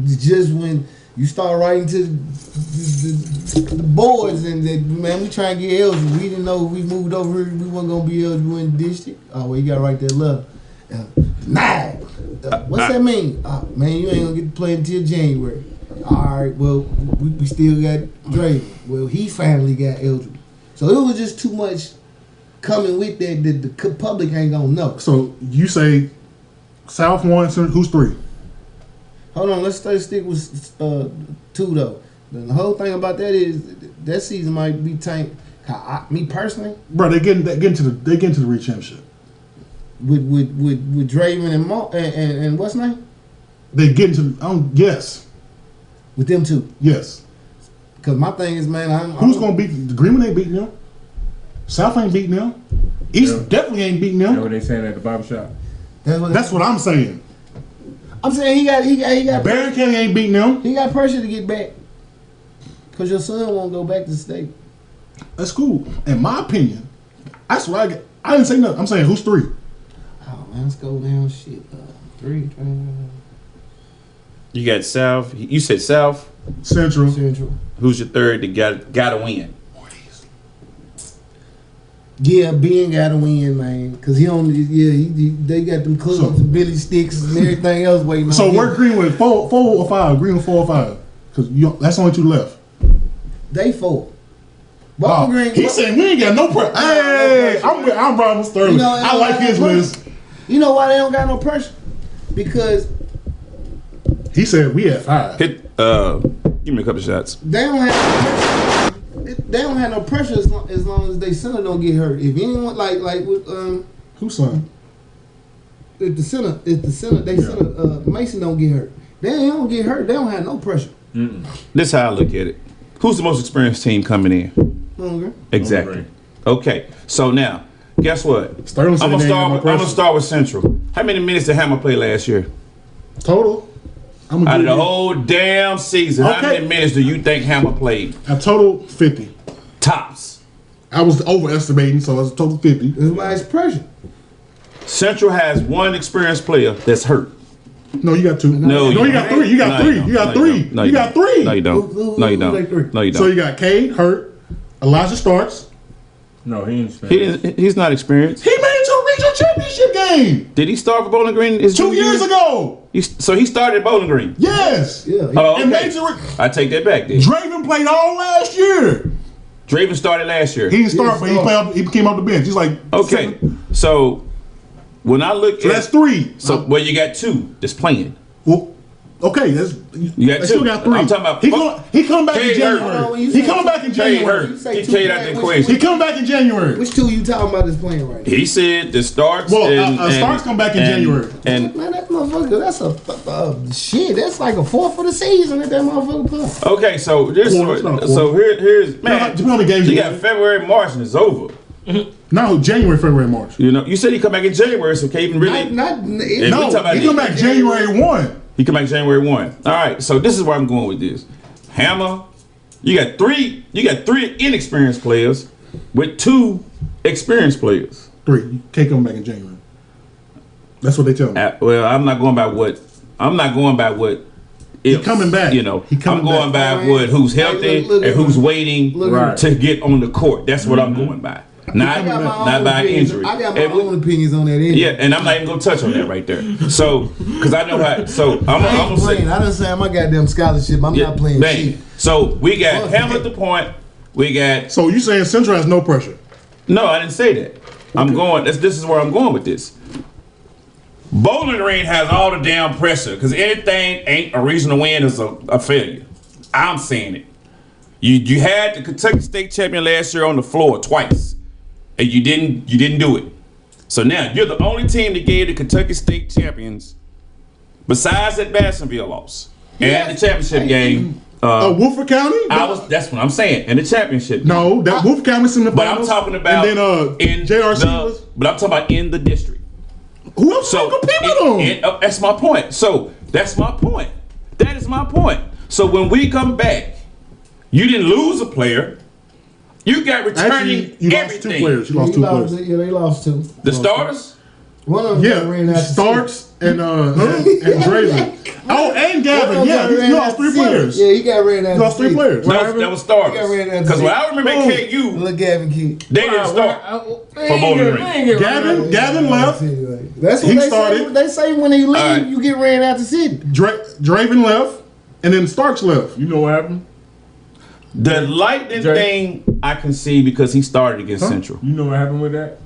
It's just when you start writing to the boards and that, man, we trying to get eligible. We didn't know if we moved over here, we wasn't gonna be eligible in the district. Oh, well, you gotta write that letter. What's that mean? Man, you ain't gonna get to play until January. Alright, well, we still got Drake. Well, he finally got eligible. So it was just too much coming with that the public ain't gonna know. So you say South 1, who's 3? Hold on, let's stick with 2 though. The whole thing about that is that season might be tanked. Me personally, bro, they getting to the region championship with Draven and what's his name? They get into yes. With them 2? Yes. Because my thing is, man, who's going to beat Greenman? Ain't beating them. South ain't beating them. East definitely ain't beating them. That's what they saying at the barbershop. That's what I'm saying. I'm saying he got Barron County ain't beating them. He got pressure to get back. Because your son won't go back to the state. That's cool. In my opinion, that's what I get. I didn't say nothing. I'm saying who's 3? Oh, man, let's go down. Shit. 3. You got South. You said South. Central. Who's your third that got to win? Yeah, Ben got to win, man. Because they got them clubs and Billy Sticks and everything else waiting on. So we're Green with 4 or 5. Green with 4 or 5. Because that's only 2 left. They 4. Green. He said we ain't got no pressure. Hey, I'm Robert Sterling. You know, I like his list. You know why they don't got no pressure? Because he said we at 5. Give me a couple shots. They don't have no pressure as long as they center don't get hurt. If anyone like with who's son? If the center center Mason don't get hurt. They don't get hurt. They don't have no pressure. This is how I look at it. Who's the most experienced team coming in? Hungry. Exactly. Okay. So now, guess what? I'm gonna start with Central. How many minutes did Hammer play last year? Total. Out of the whole damn season, how many minutes do you think Hammer played? A total 50. Tops. I was overestimating, so it's a total 50. That's why it's pressure. Central has one experienced player that's hurt. No, you got two. No, you got three. You got three. You got three. You got three. No, you don't. No, you don't. No, you So don't. you got Cade hurt. Elijah Starks. No, he ain't He's not experienced. He made it to a regional championship game Did he start for Bowling Green? 2 years ago. So he started at Bowling Green. Yes. Yeah. Oh, And okay. made to I take that back then. Draven played all last year. Draven started last year. He didn't start, but he came off the bench. He's like Okay. So when I look So at that's three. So well, you got two that's playing. Well, okay, that's You got they two. still got three. I'm talking about he come back in Cade January. hurt. He come back in Cade January. hurt. say He two Cade out players. the Which- equation. He come back in January. Which two you talking about is playing right now? He said the Starks. Well, and Starks come back in January. And Man, that motherfucker, that's a shit. That's like a fourth of the season that motherfucker play. okay, so this Quarter, it's not a so here's man. Depending on the games You you got get. February, March, and it's over. No, January, February, March. You know, you said he come back in January, so can't even really. Not we No, talking about he come back January 1. He come back January 1. All right, so this is where I'm going with this. Hammer, you got three inexperienced players with two experienced players. 3. You can't come back in January. That's what they tell me. Well, I'm not going by what. If, coming back. You know, He coming I'm going back. by what who's healthy Look and who's waiting Right. to get on the court. That's what I'm going by. Not I got my not own by opinions. injury. I got my And we- own opinions on that. Anyway. Yeah, and I'm not even gonna touch on that right there. So, because I know how. So I'm I ain't gonna say. playing. I done signed my goddamn scholarship. I'm not playing bang. shit. So we got Fuck Hammer that. at the point. We got So you saying Central has no pressure? no. I didn't say that. I'm going. This is where I'm going with this. Bowling Green has all the damn pressure because anything ain't a reason to win is a failure. I'm saying it. You had the Kentucky State champion last year on the floor twice, and you didn't do it. So now you're the only team that gave the Kentucky State champions, besides that Bassonville loss and the championship game. Woolford County? That's what I'm saying. In the championship. No, that Woolford County's in the But I'm finals. talking about And then in JRC the, but I'm talking about in the district. who else So compete with them? that's my point. So that's my point. That is my point. So when we come back, you didn't lose a player. You got returning Actually, you lost everything. two players. You lost two players. Yeah, they lost two. The starters. One of them got ran out Yeah, the Starks and Draven. Oh, and Gavin. Yeah, you lost three players. Yeah, he got ran out. You lost three players. That was starters. He got ran out the Because when I seat. remember at KU, Look, Gavin kid. they didn't start for Bowling Green. Gavin left. That's what He they started. say. They say when they leave, right. you get ran out the city. Draven left, and then Starks left. You know what happened? The Lightning Jay. thing I can see because he started against Central. You know what happened with that?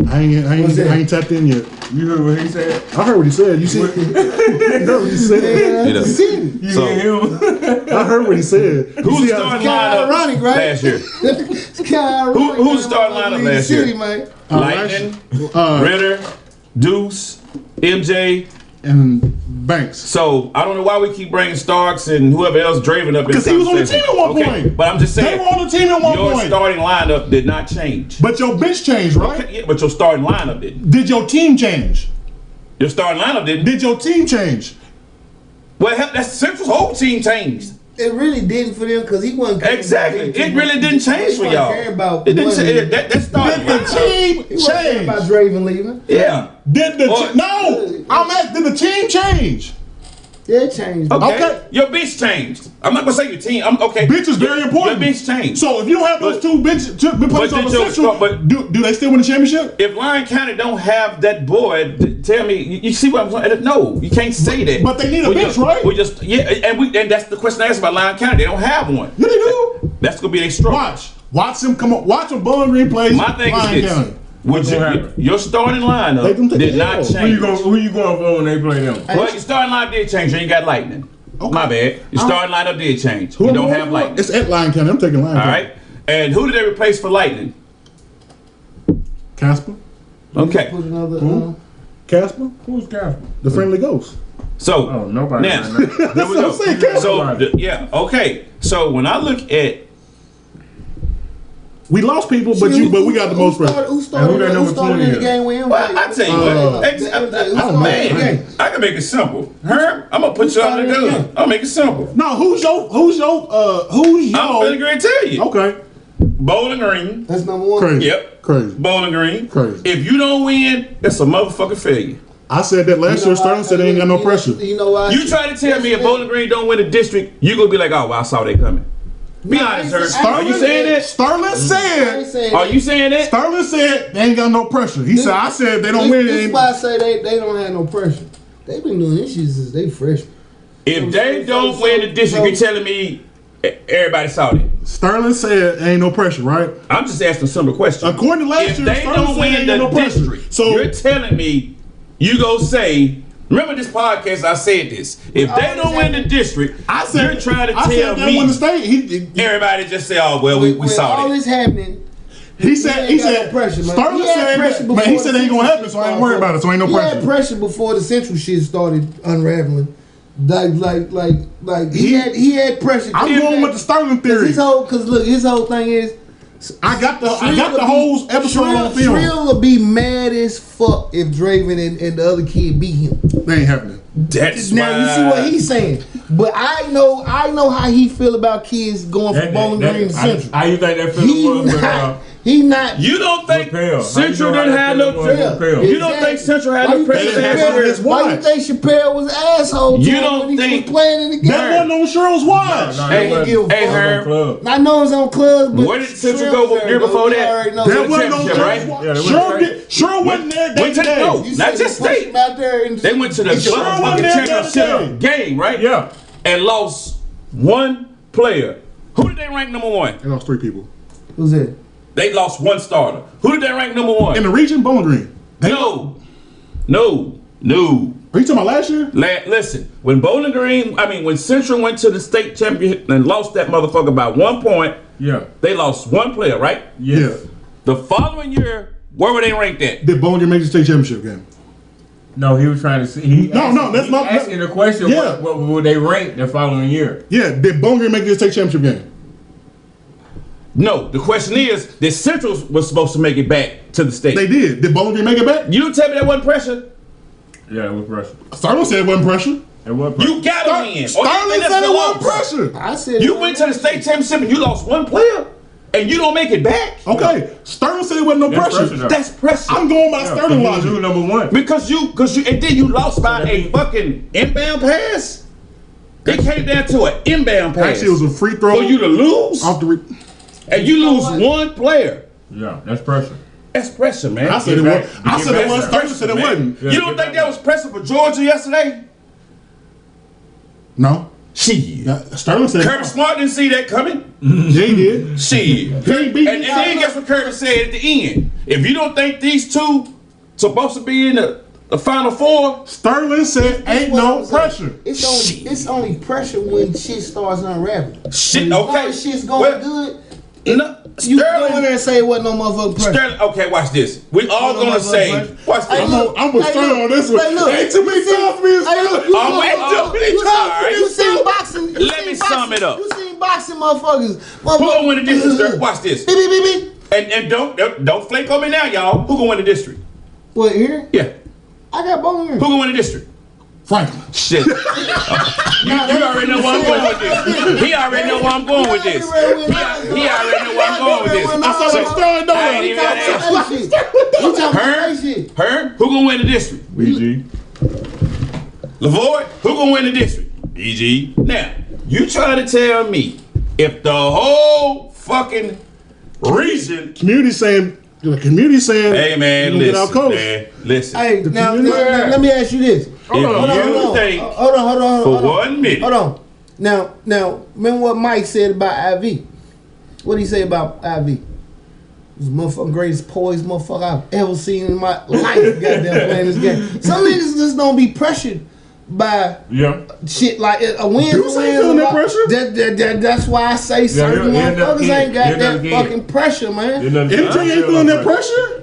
I ain't tapped in yet. You heard what he said? I heard what he said. You see? You heard what he said. You know. You So- hear him? I heard what he said. Who's the starting lineup ironic, right? last year? It's kind of ironic. Who's the starting lineup Leave the last city, year? man. Lightning, Ritter, Deuce, MJ. And Banks. So I don't know why we keep bringing Starks and whoever else Draven up in Because he was on the team at one point. But I'm just saying, They were on the team at one your point. starting lineup did not change. But your bench changed, right? Okay, yeah, but your starting lineup didn't. Did your team change? Your starting lineup didn't. Did your team change? Well, hell, that's Central's whole team changed. It really didn't for them because he wasn't. Exactly. It really didn't change for He wasn't y'all. caring about It didn't money. change. That starting Did the lineup. team He wasn't caring about change? Draven leaving. Yeah. Did the Or- no? I'm asking. Did the team change? Yeah, it changed. Okay. Okay. Your bench changed. I'm not gonna say your team. I'm okay. Bench is very important. Your bench changed. So if you don't have those But- two bench players on did the your Central, star- but- do they still win the championship? If Lyon County don't have that boy, tell me. You see what I'm saying? No, you can't say that. But they need a bench, right? We just and that's the question I asked about Lyon County. They don't have one. Yeah, they do. That's gonna be their struggle. Watch them come up. Watch them Bowling Green plays. My thing Lyon is this: County. your starting They lineup can take did the not L. change. Who you going for when they play them? Well, your starting lineup did change. You ain't got Lightning. Okay. My bad. Your starting lineup did change. Who You am I don't going have for? Lightning. It's at Lyon County. I'm taking Lyon All County. right. And who did they replace for Lightning? Casper. Okay. Put another. Casper. Who's Casper? The friendly ghost. So Oh, nobody. now, right now. there we go. I'm saying, Casper. So yeah, okay. So when I look at We lost people, but we got the most pressure. Who started, And who got who number started 20 in the in? game with him? well, I tell you what, man, I can make it simple. Herm, I'm gonna put you on the started gun. I'll make it simple. No, who's your I'm gonna agree to tell you. Okay. Bowling Green. That's number one. Crazy. Yep. Crazy. Bowling Green. Crazy. If you don't win, it's a motherfucking failure. I said that last year. Sterling said they ain't got no pressure. You know why? You try to tell me if Bowling Green don't win the district, you gonna be like, oh, well, I saw they coming. Be honest, sir. Are you saying that? Sterling said. Are you saying that? Sterling said they ain't got no pressure. He said, I said they don't win. This is why I say they don't have no pressure. They've been doing this shit since they freshmen. If they don't win the district, you're telling me everybody saw that. Sterling said ain't no pressure, right? I'm just asking a simple question. According to last If year, they Sterling don't said win ain't the no pressure. district, So you're telling me you go say, remember this podcast, I said this. If they don't win the district, I said you're trying to I tell said me win the state. everybody just say, oh, well, we When saw all that. this happening, He said no pressure, man. Sterling said man, he said it ain't gonna happen, so I ain't worried about it. So ain't no He pressure. had pressure before the Central shit started unraveling. Like he had pressure. I'm going with the Sterling theory. His whole thing is I got the whole episode on film. Shrill will be mad as fuck if Draven and the other kid beat him. They ain't happening. That's Now why. you see what he's saying, but I know how he feel about kids going from Bowling Green to Central. How you think that feeling was? He not. You don't think Chappelle. Central How you didn't know have how no that feeling pressure? was? You don't think Central had Why no you think pressure last Chappelle- year? his Why you watch. think Chappelle was an asshole? to You him don't when he think- was playing in the game? That wasn't on Cheryl's watch. No, Hey, it wasn't. give a hey, fuck. Herb. Club. I know it's on clubs, but Where did Central Shrill go was there, year though. before We that? already know That wasn't on championship, Cheryl's right? watch. Yeah, they went Cheryl wasn't there Went to that day. no, You not said just they pushed state. him out there and They went to the Sure fucking wasn't there championship game, right? Yeah. And lost one player. Who did they rank number one? They lost 3 people. Who's that? They lost one starter. Who did they rank number one? In the region, Bowling Green. No. Are you talking about last year? Listen, when when Central went to the state championship and lost that motherfucker by 1 point, Yeah. they lost one player, right? Yeah. The following year, where were they ranked at? Did Bowling Green make the state championship game? No, he was trying to see. That's not asking the question. Yeah. What would they rank the following year? Yeah, did Bowling Green make the state championship game? No, the question is, did Central was supposed to make it back to the state? They did. Did Bowling Green make it back? You tell me that wasn't pressure? Yeah, it was pressure. Sterling said it wasn't pressure. It was pressure. You gotta win. Or you Sterling think that's said the it wasn't loss? pressure. I said You went to the state championship and you lost one player, and you don't make it back. Okay, Sterling said it wasn't no That's pressure. though. That's pressure. I'm going by Yeah, Sterling he logic. was number one. Because you, and then you lost by that a mean- fucking inbound pass. It came down to an inbound pass. Actually, it was a free throw. for you to lose, off the. and you lose one player. Yeah, that's pressure. That's pressure, man. I said it was. I said it was. That's Sterling said it man. wasn't. Yeah, You don't think that was pressure for Georgia yesterday? No. Shit. Sterling said. Kirby Smart didn't see that coming. Yeah, he did. Shit. He ain't beat And then guess what Kirby said at the end? If you don't think these two supposed to be in the Final Four, Sterling said ain't no pressure. It's only pressure when shit starts unraveling. shit. When Okay. shit's going Well, good. No, You go in Sterling. there and say it wasn't no motherfucking pressure. Sterling. Okay, watch this. We all No, gonna no, say, no, watch this. Hey, look, I'm with Sterling look, on this one. hey, look. Ain't too many times for me and Hey, look, Sterling. you I'm seen- waiting till we you talk. seen- You seen boxing? You Let me seen sum it up. You seen boxing, motherfuckers? Who gonna win the district? Sterling? Watch this. Beep, beep, beep, beep. And don't flake on me now, y'all. Who gonna win the district? What, here? Yeah. I got Bowling Green. Who gonna win the district? Franklin. Shit. you already know where I'm going with this. He already know where I'm going with this. He already know where I'm going with this. I saw that Sterling I ain't even gotta ask. You talking about Her? that shit? Her? Who gonna win the district? BG. Lavoy? Who gonna win the district? BG. Now, you trying to tell me if the whole fucking region. Community saying. The community saying. Hey man, you gonna get our listen, coach. man, listen. Hey, now, community- let me ask you this. If you think Hold on. for 1 minute, Hold on. Now, remember what Mike said about IV? What did he say about IV? It was the motherfucking greatest poised motherfucker I've ever seen in my life. Goddamn playing this game. Some niggas just don't be pressured by Yeah. shit like a win. You say feeling that pressure? That's why I say certain he'll never motherfuckers ain't got he'll never that get fucking pressure, man. MJ ain't feeling that pressure.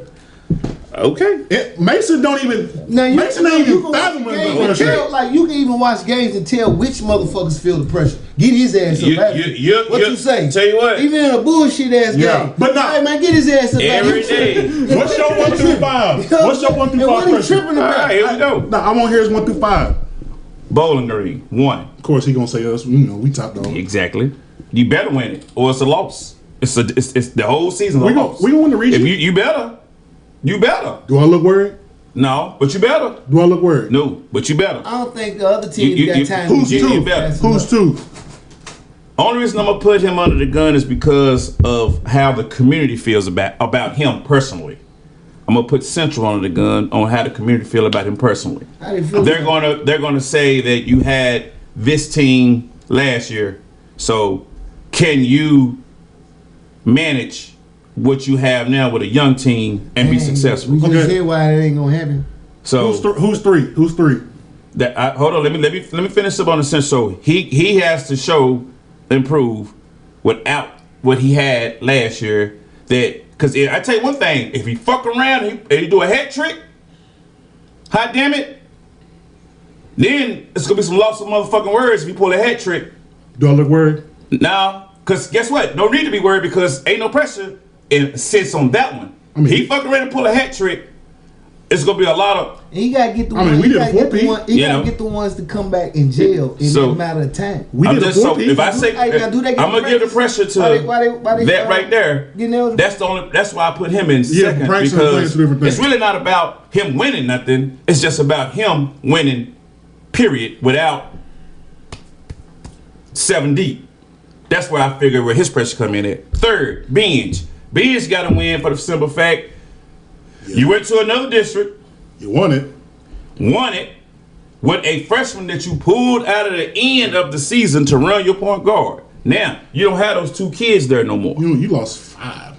okay. Mason don't even. Now you Mason ain't you even can watch fathoming the the game and pressure. tell, like you can even watch games and tell which motherfuckers feel the pressure. Get his ass up. What you say? Tell you what. Even in a bullshit ass Yeah, game. but nah. Hey man, get his ass up. Every day. What's your 1 through 5? What's your 1 through And 5 what he pressure? tripping All about? right, here we go. Nah, I want to hear his 1 through 5. Bowling Green, 1. Of course, he gonna say us. You know, we top dog. Exactly. You better win it, or it's a loss. It's the whole season. We gonna win the region. If you better. Do I look worried? No, but you better. Do I look worried? No, but you better. I don't think the other teams got time. Who's to two? better. Who's two? Only reason I'm gonna put him under the gun is because of how the community feels about him personally. I'm gonna put Central under the gun on how the community feel about him personally. How do you feel They're gonna say that you had this team last year, so can you manage what you have now with a young team and be successful? We just said why it ain't gonna happen. So Who's three? Who's three? Hold on, let me finish up on the sense. So he has to show improve without what he had last year. That because I tell you one thing, if he fuck around and he do a hat trick, hot damn it, then it's gonna be some loss of motherfucking words if he pull a hat trick. Do I look worried? Now, because guess what? No need to be worried because ain't no pressure and sits on that one. I mean, he fuck around and pull a hat trick. It's gonna be a lot of. And you gotta get the I mean, we did a 4P. You gotta get the ones to come back in jail in So, a matter of time. We I'm did a just so 4P. if I say Now, do they get I'm gonna give the pressure to why they, that right there. You know, That's the only. That's why I put him in Yeah, second practice and playing because two different it's things. really not about him winning nothing. It's just about him winning. Period. Without 7 deep. That's where I figure where his pressure come in at. Third, Binge. Binge got to win for the simple fact you went to another district. You won it. Won it with a freshman that you pulled out of the end of the season to run your point guard. Now, you don't have those two kids there no more. You lost 5.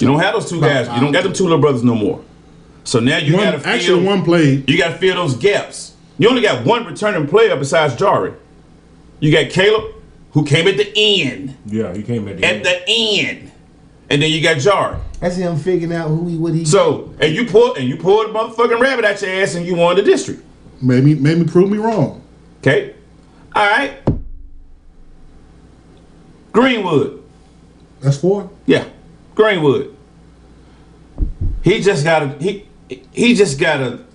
You don't have those two guys. You don't got them two little brothers no more. So now you got to fill. Actually, one played. You got to fill those gaps. You only got one returning player besides Jari. You got Caleb, who came at the end. Yeah, he came at the end. At the end. And then you got Jari. that's him figuring out what he. So, and you pulled a motherfucking rabbit out your ass and you won the district. Made me prove me wrong. Okay? All right. Greenwood. That's 4. Yeah. Greenwood. He just gotta.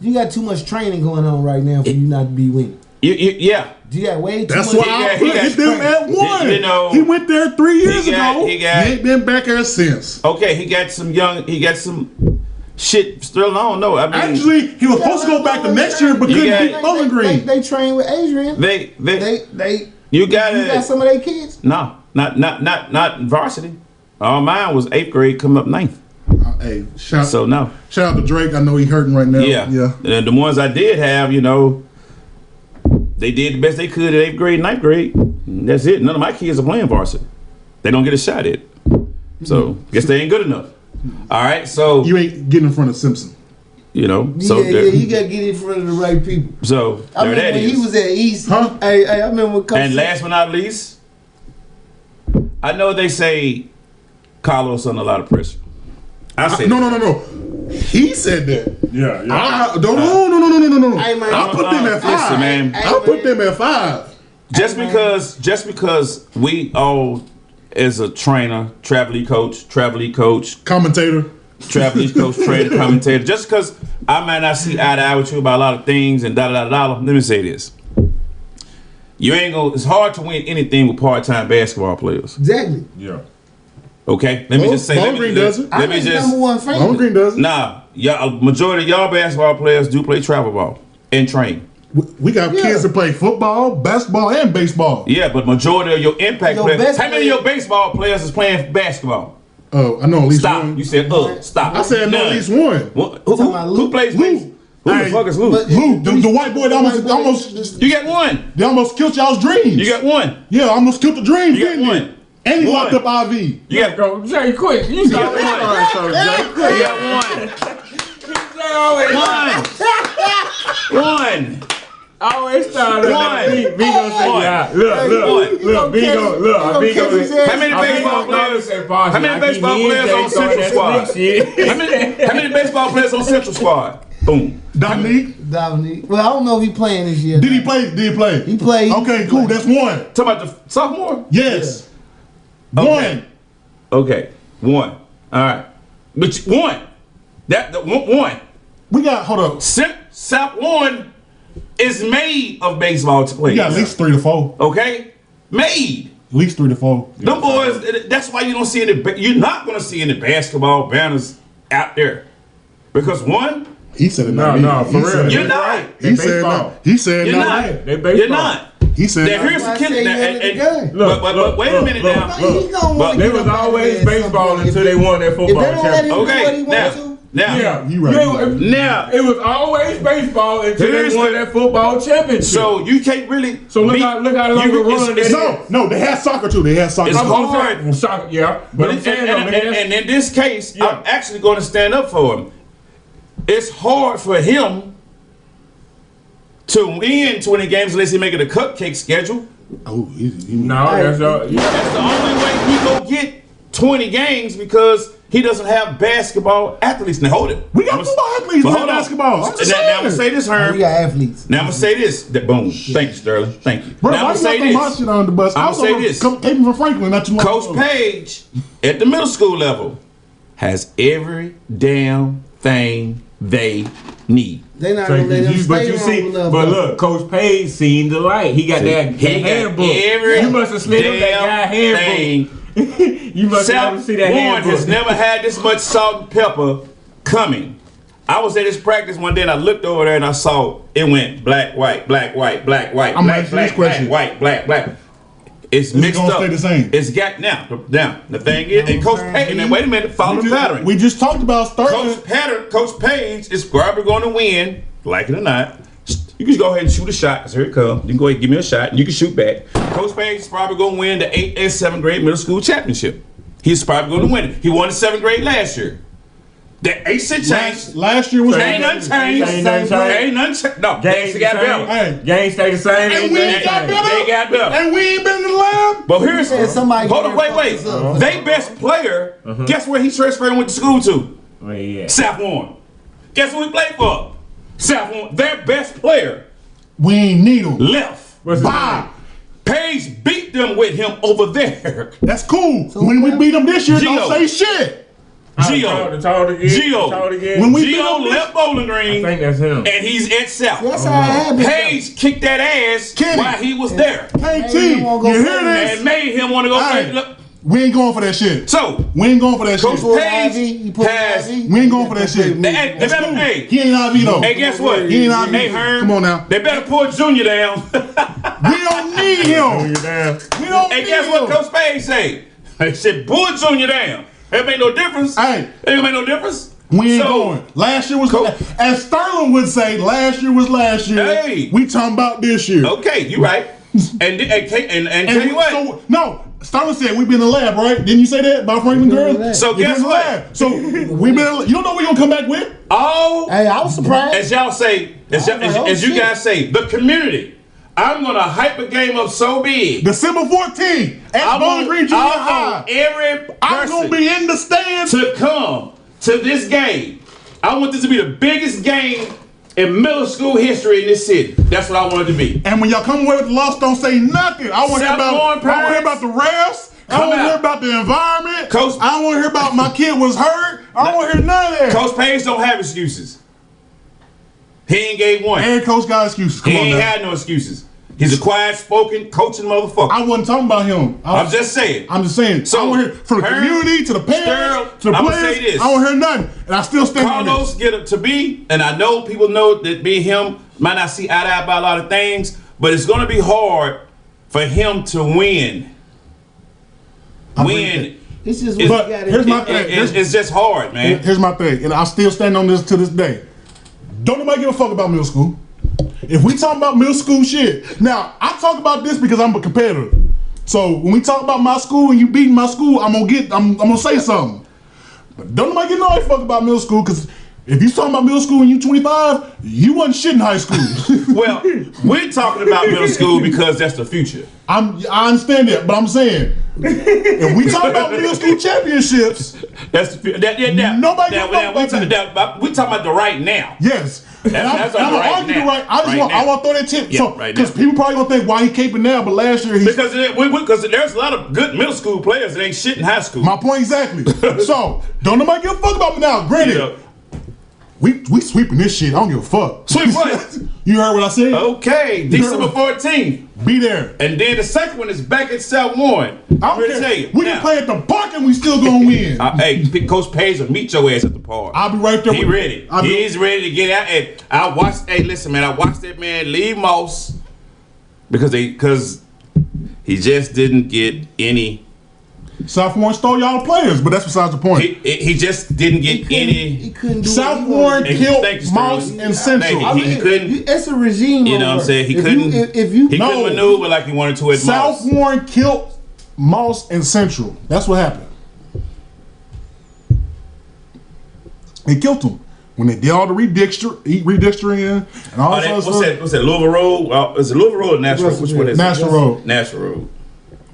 You got too much training going on right now for you not to be winning. Yeah. You got way too That's much. why I he put got him at 1. you know, he went there 3 years ago. he He ain't been back there since. Okay, he got some shit still. I don't know. I mean, Actually, he was supposed to go back the next year, but couldn't got- beat Bowling Green. They train with Adrian. you got You got some of their kids. No, not varsity. Mine was 8th grade, coming up 9th. Hey, shout So out to Drake. I know he hurting right now. yeah. And the ones I did have, they did the best they could at 8th grade, 9th grade. And that's it. None of my kids are playing varsity. They don't get a shot at it. So guess they ain't good enough. All right, so You ain't getting in front of Simpson. so You gotta get in front of the right people. So I there remember that when is. he was at East. Huh? Hey, I remember when Coach And last but not least, I know they say Carlos under a lot of pressure. I say No. He said that. Yeah. No. Hey, man. I put them at 5. Listen, man. I put them at 5. Just because we all as a trainer, travel league coach, Commentator. trainer, commentator, just because I might not see eye to eye with you about a lot of things and let me say this. You ain't gonna. It's hard to win anything with part-time basketball players. Exactly. Yeah. Okay, let me just say. Bowling Green does it. Let me I'm his just. number one fan. Bowling Green does it. Nah, majority of y'all basketball players do play travel ball and train. We got kids that play football, basketball, and baseball. Yeah, but majority of your impact Your players. best How many of your baseball players is playing basketball? Oh, I know at least Stop. one. You said stop. I said I know at None. least one. Who plays Lou. baseball? Who the Hey, fuck is Lou? Lou, the white boy that almost You got one. they almost killed y'all's dreams. You got one. Yeah, almost killed the dreams, You got didn't one. he? And he One. locked up IV. You got Go, Jay, quick. You got start one. Jay, quick. You got one. Jay always One. always start One. B gonna say One. yeah. Look, B gonna say. How many baseball players? How many baseball players on Central Squad? How many baseball players on Central Squad? Boom. Dominique, Well, I don't know if he playing this year. did he play? He played. Okay, cool. That's one. Talk about the sophomore? Yes. Okay. One. Okay. One. All right. But one. One. We got, hold up. South One is made of baseball to play. We got at least 3 to 4. Okay? Made. At least 3 to 4. Them boys, that's why you don't see any. You're not gonna see any basketball banners out there because one, He said it. No, for real. you're not. He said no. He said You're no. not. They baseball. You're not. He said Now no. here's the That's why I kid. say you had the But wait a minute now. He gonna wanna They get was up out of always there at some baseball point. until they won that If they football don't let him do championship. what he Okay, wants to, now, Yeah, You right. now. It was always baseball until Here's they won the- that football championship. So you can't really. So look how long the run it's, they No, they had soccer too. They had soccer. It's too. hard. Soccer, yeah. But I'm saying though, man, and in this case, Yeah. I'm actually going to stand up for him. It's hard for him to win 20 games unless he make it a cupcake schedule. Oh, no, that's yeah. That's the only way he go get 20 games because he doesn't have basketball athletes. Now hold it. We got football athletes. But Not hold on. basketball. I'm just Now I'm saying. gonna say this, we Herm. got athletes. Now I'm gonna say this. Boom. Thank you, Sterling. Thank you. Bro, Now I'm why gonna you say not throw my this. shit on the bus? I'ma say this. Came from Franklin, not too long Coach ago. Page at the middle school level has every damn thing they need. They not gonna let him But stay you see, long enough. but look, Coach Page seen the light. He got that He got handbook. every You must have slid up that guy damn handbook. thing. You must have never see that South Warren handbook. has never had this much salt and pepper coming. I was at his practice one day and I looked over there and I saw it went black, white, black, white, black, white, I'm black, asking this black, black, question. white, black, black. It's Is it mixed gonna up. stay the same? It's got now. The thing is, and Coach Page. Now wait a minute. Follow the pattern. We just talked about Sterling. Coach Page is probably going to win, like it or not. You can just go ahead and shoot a shot, because here it comes. You can go ahead and give me a shot, and you can shoot back. Coach Page is probably going to win the 8th and 7th grade middle school championship. He's probably going to win it. He won the 7th grade last year. The 8th should change. Last year was Ain't nothing changed. Ain't nothing changed. Ain't nothing changed. No, Games got the better. same. Games stay the same. And we ain't got better. They got better. And we ain't been in the lab. But here's said somebody hold on, gonna wait. fuck us up. They best player. Guess where he transferred and went to school to? Well, yeah. South Warren. Guess who he played for? South Warren. Their best player We ain't need them. left. What's his Bye. Page beat them with him over there. That's cool. When we beat them this year, Gio. don't say shit. Gio. Told again. Gio. Told again. When we beat Gio them this left Bowling I Green think that's him. and he's at South. That's how it happens. Page kicked that ass Kenny. while he was there KT, Hey, you wanna go you hear first? this? and made him want to go Hey. play. Look, We ain't going for that shit. so We ain't going for that Coach shit. Pull Page Ivy, you pull has- Ivy. We ain't going for that shit. they better hey, He ain't IV though. hey, guess what? He ain't IV. Hey, Herm, Come on now. They better pull Junior down. We don't need him. Damn. We don't Hey, need guess what him. Coach Page say? He said, pull Junior down. It made no difference. Hey. It ain't make no difference. We ain't So, going. Last year was Coach- as Sterling would say. Last year was last year. Hey. We talking about this year. Okay, you right. And tell you what. So, no, Sterling said we been in the lab, right? Didn't you say that about Franklin girls? So We been guess in the what? lab. So we been. You don't know what we gonna come back with? All Hey, I was surprised. as y'all say, as you shit. guys say, the community. I'm gonna hype a game up so big. December 14th at I Bowling want, Green Junior I High. want every I'm gonna person be in the stands. to come to this game. I want this to be the biggest game in middle school history in this city. That's what I want it to be. And when y'all come away with the loss, don't say nothing. I want to hear South Warren about. I want to hear parents, about the refs. I come want to hear out. about the environment. Coach- I don't want to hear about my kid was hurt. I don't want to hear none of that. Coach Page don't have excuses. He ain't gave one. Every coach got excuses. Come He on ain't now. had no excuses. He's a quiet-spoken, coaching motherfucker. I wasn't talking about him. I'm just saying. I'm just saying. So, I want to hear from the Herm, community to the parents Sterl, to the I'ma players. say this. I don't hear nothing, and I still stand on Carlos this. get it to be, and I know people know that me and him might not see eye to eye about a lot of things, but it's going to be hard for him to win. Win. This is It's- what But you got here's my to thing. It's just hard, man. Here's my thing, and I still stand on this to this day. Don't nobody give a fuck about middle school. If we talk about middle school shit, now I talk about this because I'm a competitor. So when we talk about my school and you beating my school, I'm gonna say something. But don't nobody give no fuck about middle school because if you talking about middle school and you 25, you wasn't shit in high school. Well, we're talking about middle school because that's the future. I understand that, but I'm saying if we talk about middle school championships, That's the Nobody give a fuck about we talking about the right now. yes. That's I'm right argue now. the right. I just Right want now. to throw that tip. Yeah, So right because now. people probably gonna think why he caping now, but last year he. Because there's a lot of good middle school players that ain't shit in high school. My point exactly. So don't nobody give a fuck about me now. Granted, Yeah. We sweeping this shit. I don't give a fuck. Sweep what? You heard what I said? Okay, December 14th. Be there. And then the second one is back at South Warren. I don't care. We can play at the park and we still gonna win. Hey, Coach Page will meet your ass at the park. I'll be right there. He ready. He's ready to get out. And I watched. Hey, listen, man. I watched that man leave Moss because he just didn't get any. South Warren stole y'all players, but that's besides the point. He just didn't get any. He couldn't do South Warren killed Moss and Central. He couldn't. It's a regime. You know what I'm saying? He couldn't maneuver like he wanted to at South Moss. Warren killed Moss and Central. That's what happened. They killed them when they did all the redistricting and all that stuff. What's that? Louisville Road? Is it Louisville Road or National? Which one is it? National Road. National Road.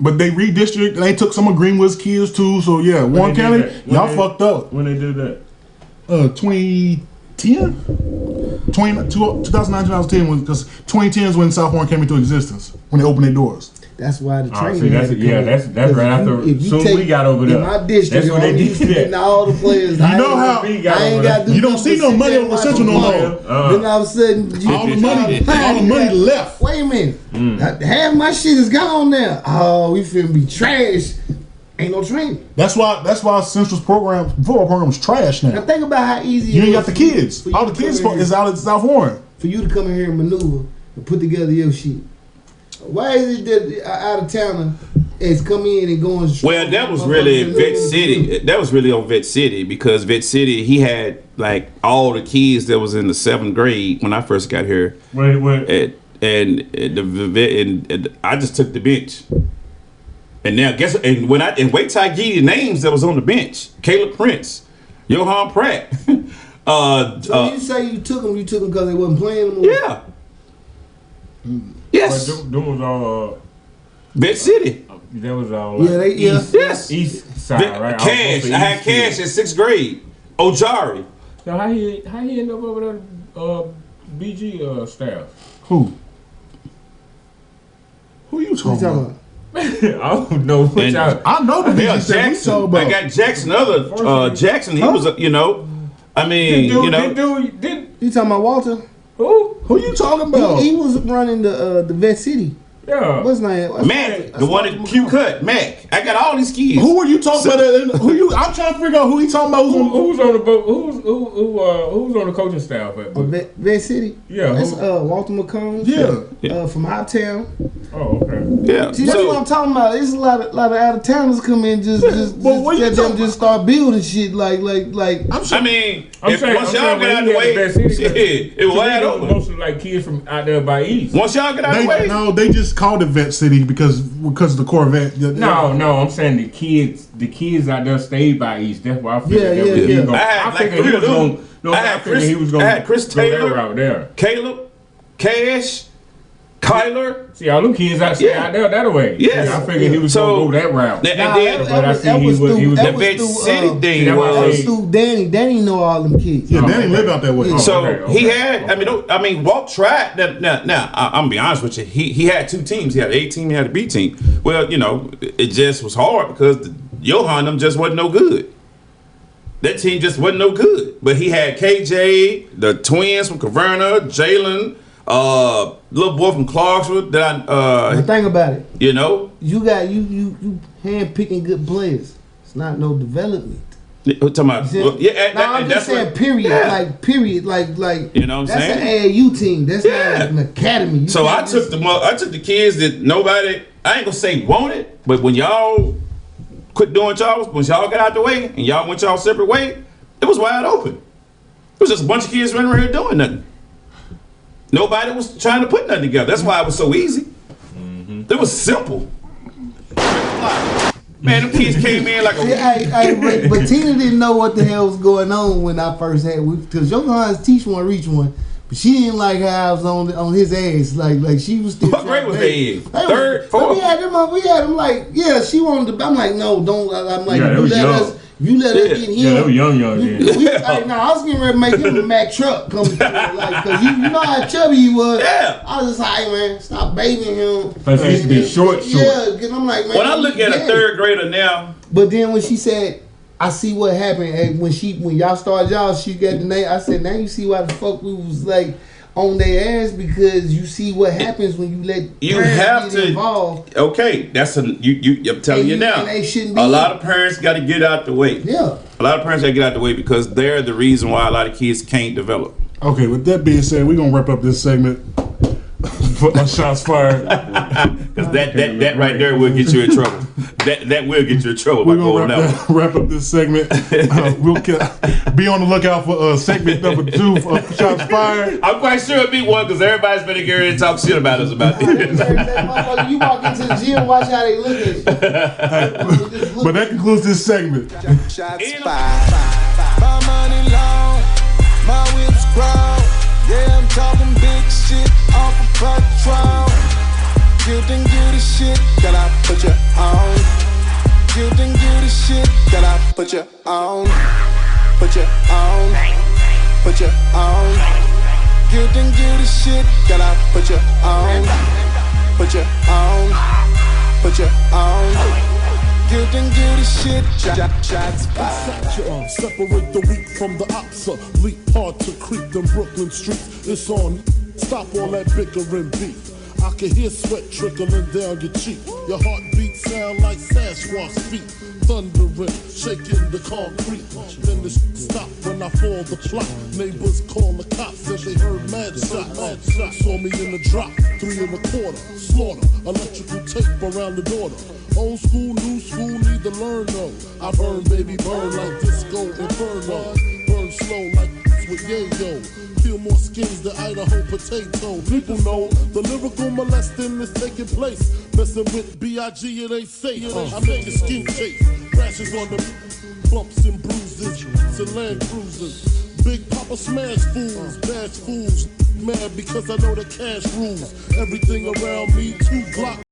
But they redistricted. They took some of Greenwood's kids too. So yeah, Warren County, y'all fucked up. When they did that? 2010, 2009, 2010 was because 2010 is when South Warren came into existence when they opened their doors. That's why the training. That's right after. Soon we got over there. In my district, that's when they did that. All the players. You know how I ain't got to. You don't see no money over Central no more. Then all of a sudden, all the money left. Wait a minute, half my shit is gone now. Oh, we finna be trash. Ain't no training. That's why Central's football program is trash now. Now think about how easy you ain't got the kids. All the kids is out at South Warren. For you to come in here and maneuver and put together your shit. Why is it that out of towner is coming in and going? Well, that was really Vet City. That was really on Vet City because Vet City he had like all the kids that was in the 7th grade when I first got here. And I just took the bench. And now wait till I give you the names that was on the bench: Caleb Prince, Johan Pratt. So you say you took them because they wasn't playing anymore? Yeah. Yes. Them was all Vet City. That was all east side, right? Cash. I had Cash in 6th grade. Ojari. So how he end up over there? BG staff. Who you talking about? I don't know. I know the BG Jackson. I got Jackson. Jackson. He was I mean, you talking about Walter? Who you talking about? He was running the Vet City. Yeah. What's his name? Mac, the one that Q cut. Mac. I got all these kids. Who are you talking about? I'm trying to figure out who he talking about. Who's on the boat? Who's on the coaching staff at Vet City? Yeah. That's Walter McCombs. Yeah. From Hoptown. Oh, okay. Yeah. See, that's what I'm talking about. There's a lot of out of towners come in just start building shit like. Once y'all get out the way, it was wide open. Mostly like kids from out there by East. Once y'all get out the way, no, they just called it Vet City because of the Corvette. No, I'm saying the kids out there stayed by East. That's why I figured I had Chris Taylor out there. Caleb, Cash, Kyler. See, all them kids out there that way. Yes. I figured he was going to go that route. He was the Vet City thing. That was through Danny. Danny know all them kids. Yeah, Danny live out that way. So he had. I mean, Walt tried. Now, I'm gonna be honest with you. He had 2 teams. He had an A team. He had a B team. Well, it just was hard because Johan them just wasn't no good. That team just wasn't no good. But he had KJ, the twins from Caverna, Jalen. Little boy from Clarksville that the thing about it, you got you hand picking good players. It's not no development. Talking about, I'm just saying. Period. Like period. Like you know what I'm saying. That's an AAU team. That's not an academy. So I took the kids that nobody. I ain't gonna say wanted, but when y'all quit doing y'all, when y'all got out the way and y'all went y'all separate way, it was wide open. It was just a bunch of kids running around here doing nothing. Nobody was trying to put nothing together. That's why it was so easy. It was simple. Man, them kids came in like a... but Tina didn't know what the hell was going on when I first had... Because Johan's teach one, reach one. But she didn't like how I was on his ass. Like she was still... What grade was they in? 3rd, 4th? We had them like... Yeah, she wanted to... I'm like, no, don't... I'm like, you let us get him. Yeah, they were young then. I was getting ready to make him a Mack truck come through. Cause you know how chubby he was. Yeah. I was just like, hey, man, stop babying him. Plus he used to be short. Yeah, cause I'm like, man. When I look at a 3rd grader now. But then when she said, I see what happened and when y'all started y'all, she got the name. I said, now you see why the fuck we was like on their ass, because you see what happens when you let parents get involved. Okay, that's I'm telling you now. They shouldn't be. A lot of parents got to get out the way. Yeah. A lot of parents got to get out the way because they're the reason why a lot of kids can't develop. Okay, with that being said, we're gonna wrap up this segment. Shots fired. Because that right there will get you in trouble. That will get you in trouble by going out. Wrap up this segment. We'll be on the lookout for segment number 2 of Shots Fired. I'm quite sure it'll be one because everybody's been here and talk shit about us about this. You walk into the gym, watch how they look at you. But that concludes this segment. Shots fired. My money long, my whips grow. Yeah, I'm talking big shit off of patrol. Guilt and guilty shit that I put you on. Guilt and guilty shit that I put you on. Put you on. Put you on. Guilt and guilty shit that I put you on. Put you on. Put you on. Guilt and guilty shit. Shots fired. Separate the weak from the opsa. Leap hard to creep them Brooklyn streets. It's on. Stop all that bickering beef. I can hear sweat trickling down your cheek. Your heartbeat sound like Sasquatch feet. Thundering, shaking the concrete. Then the stop when I fall the plot. Neighbors call the cops as they heard mad shots. Saw me in the drop, 3 1/4. Slaughter, electrical tape around the daughter. Old school, new school, need to learn though. I burn, baby, burn like disco inferno. Burn slow like with yayo. Feel more skins than Idaho potato. People know the lyrical molesting is taking place. Messing with B.I.G. it ain't safe. I make a skin chase. Rashes on the bumps and bruises. And land cruisers. Big Papa smash fools, bash fools. Mad because I know the cash rules. Everything around me, 2 Glock.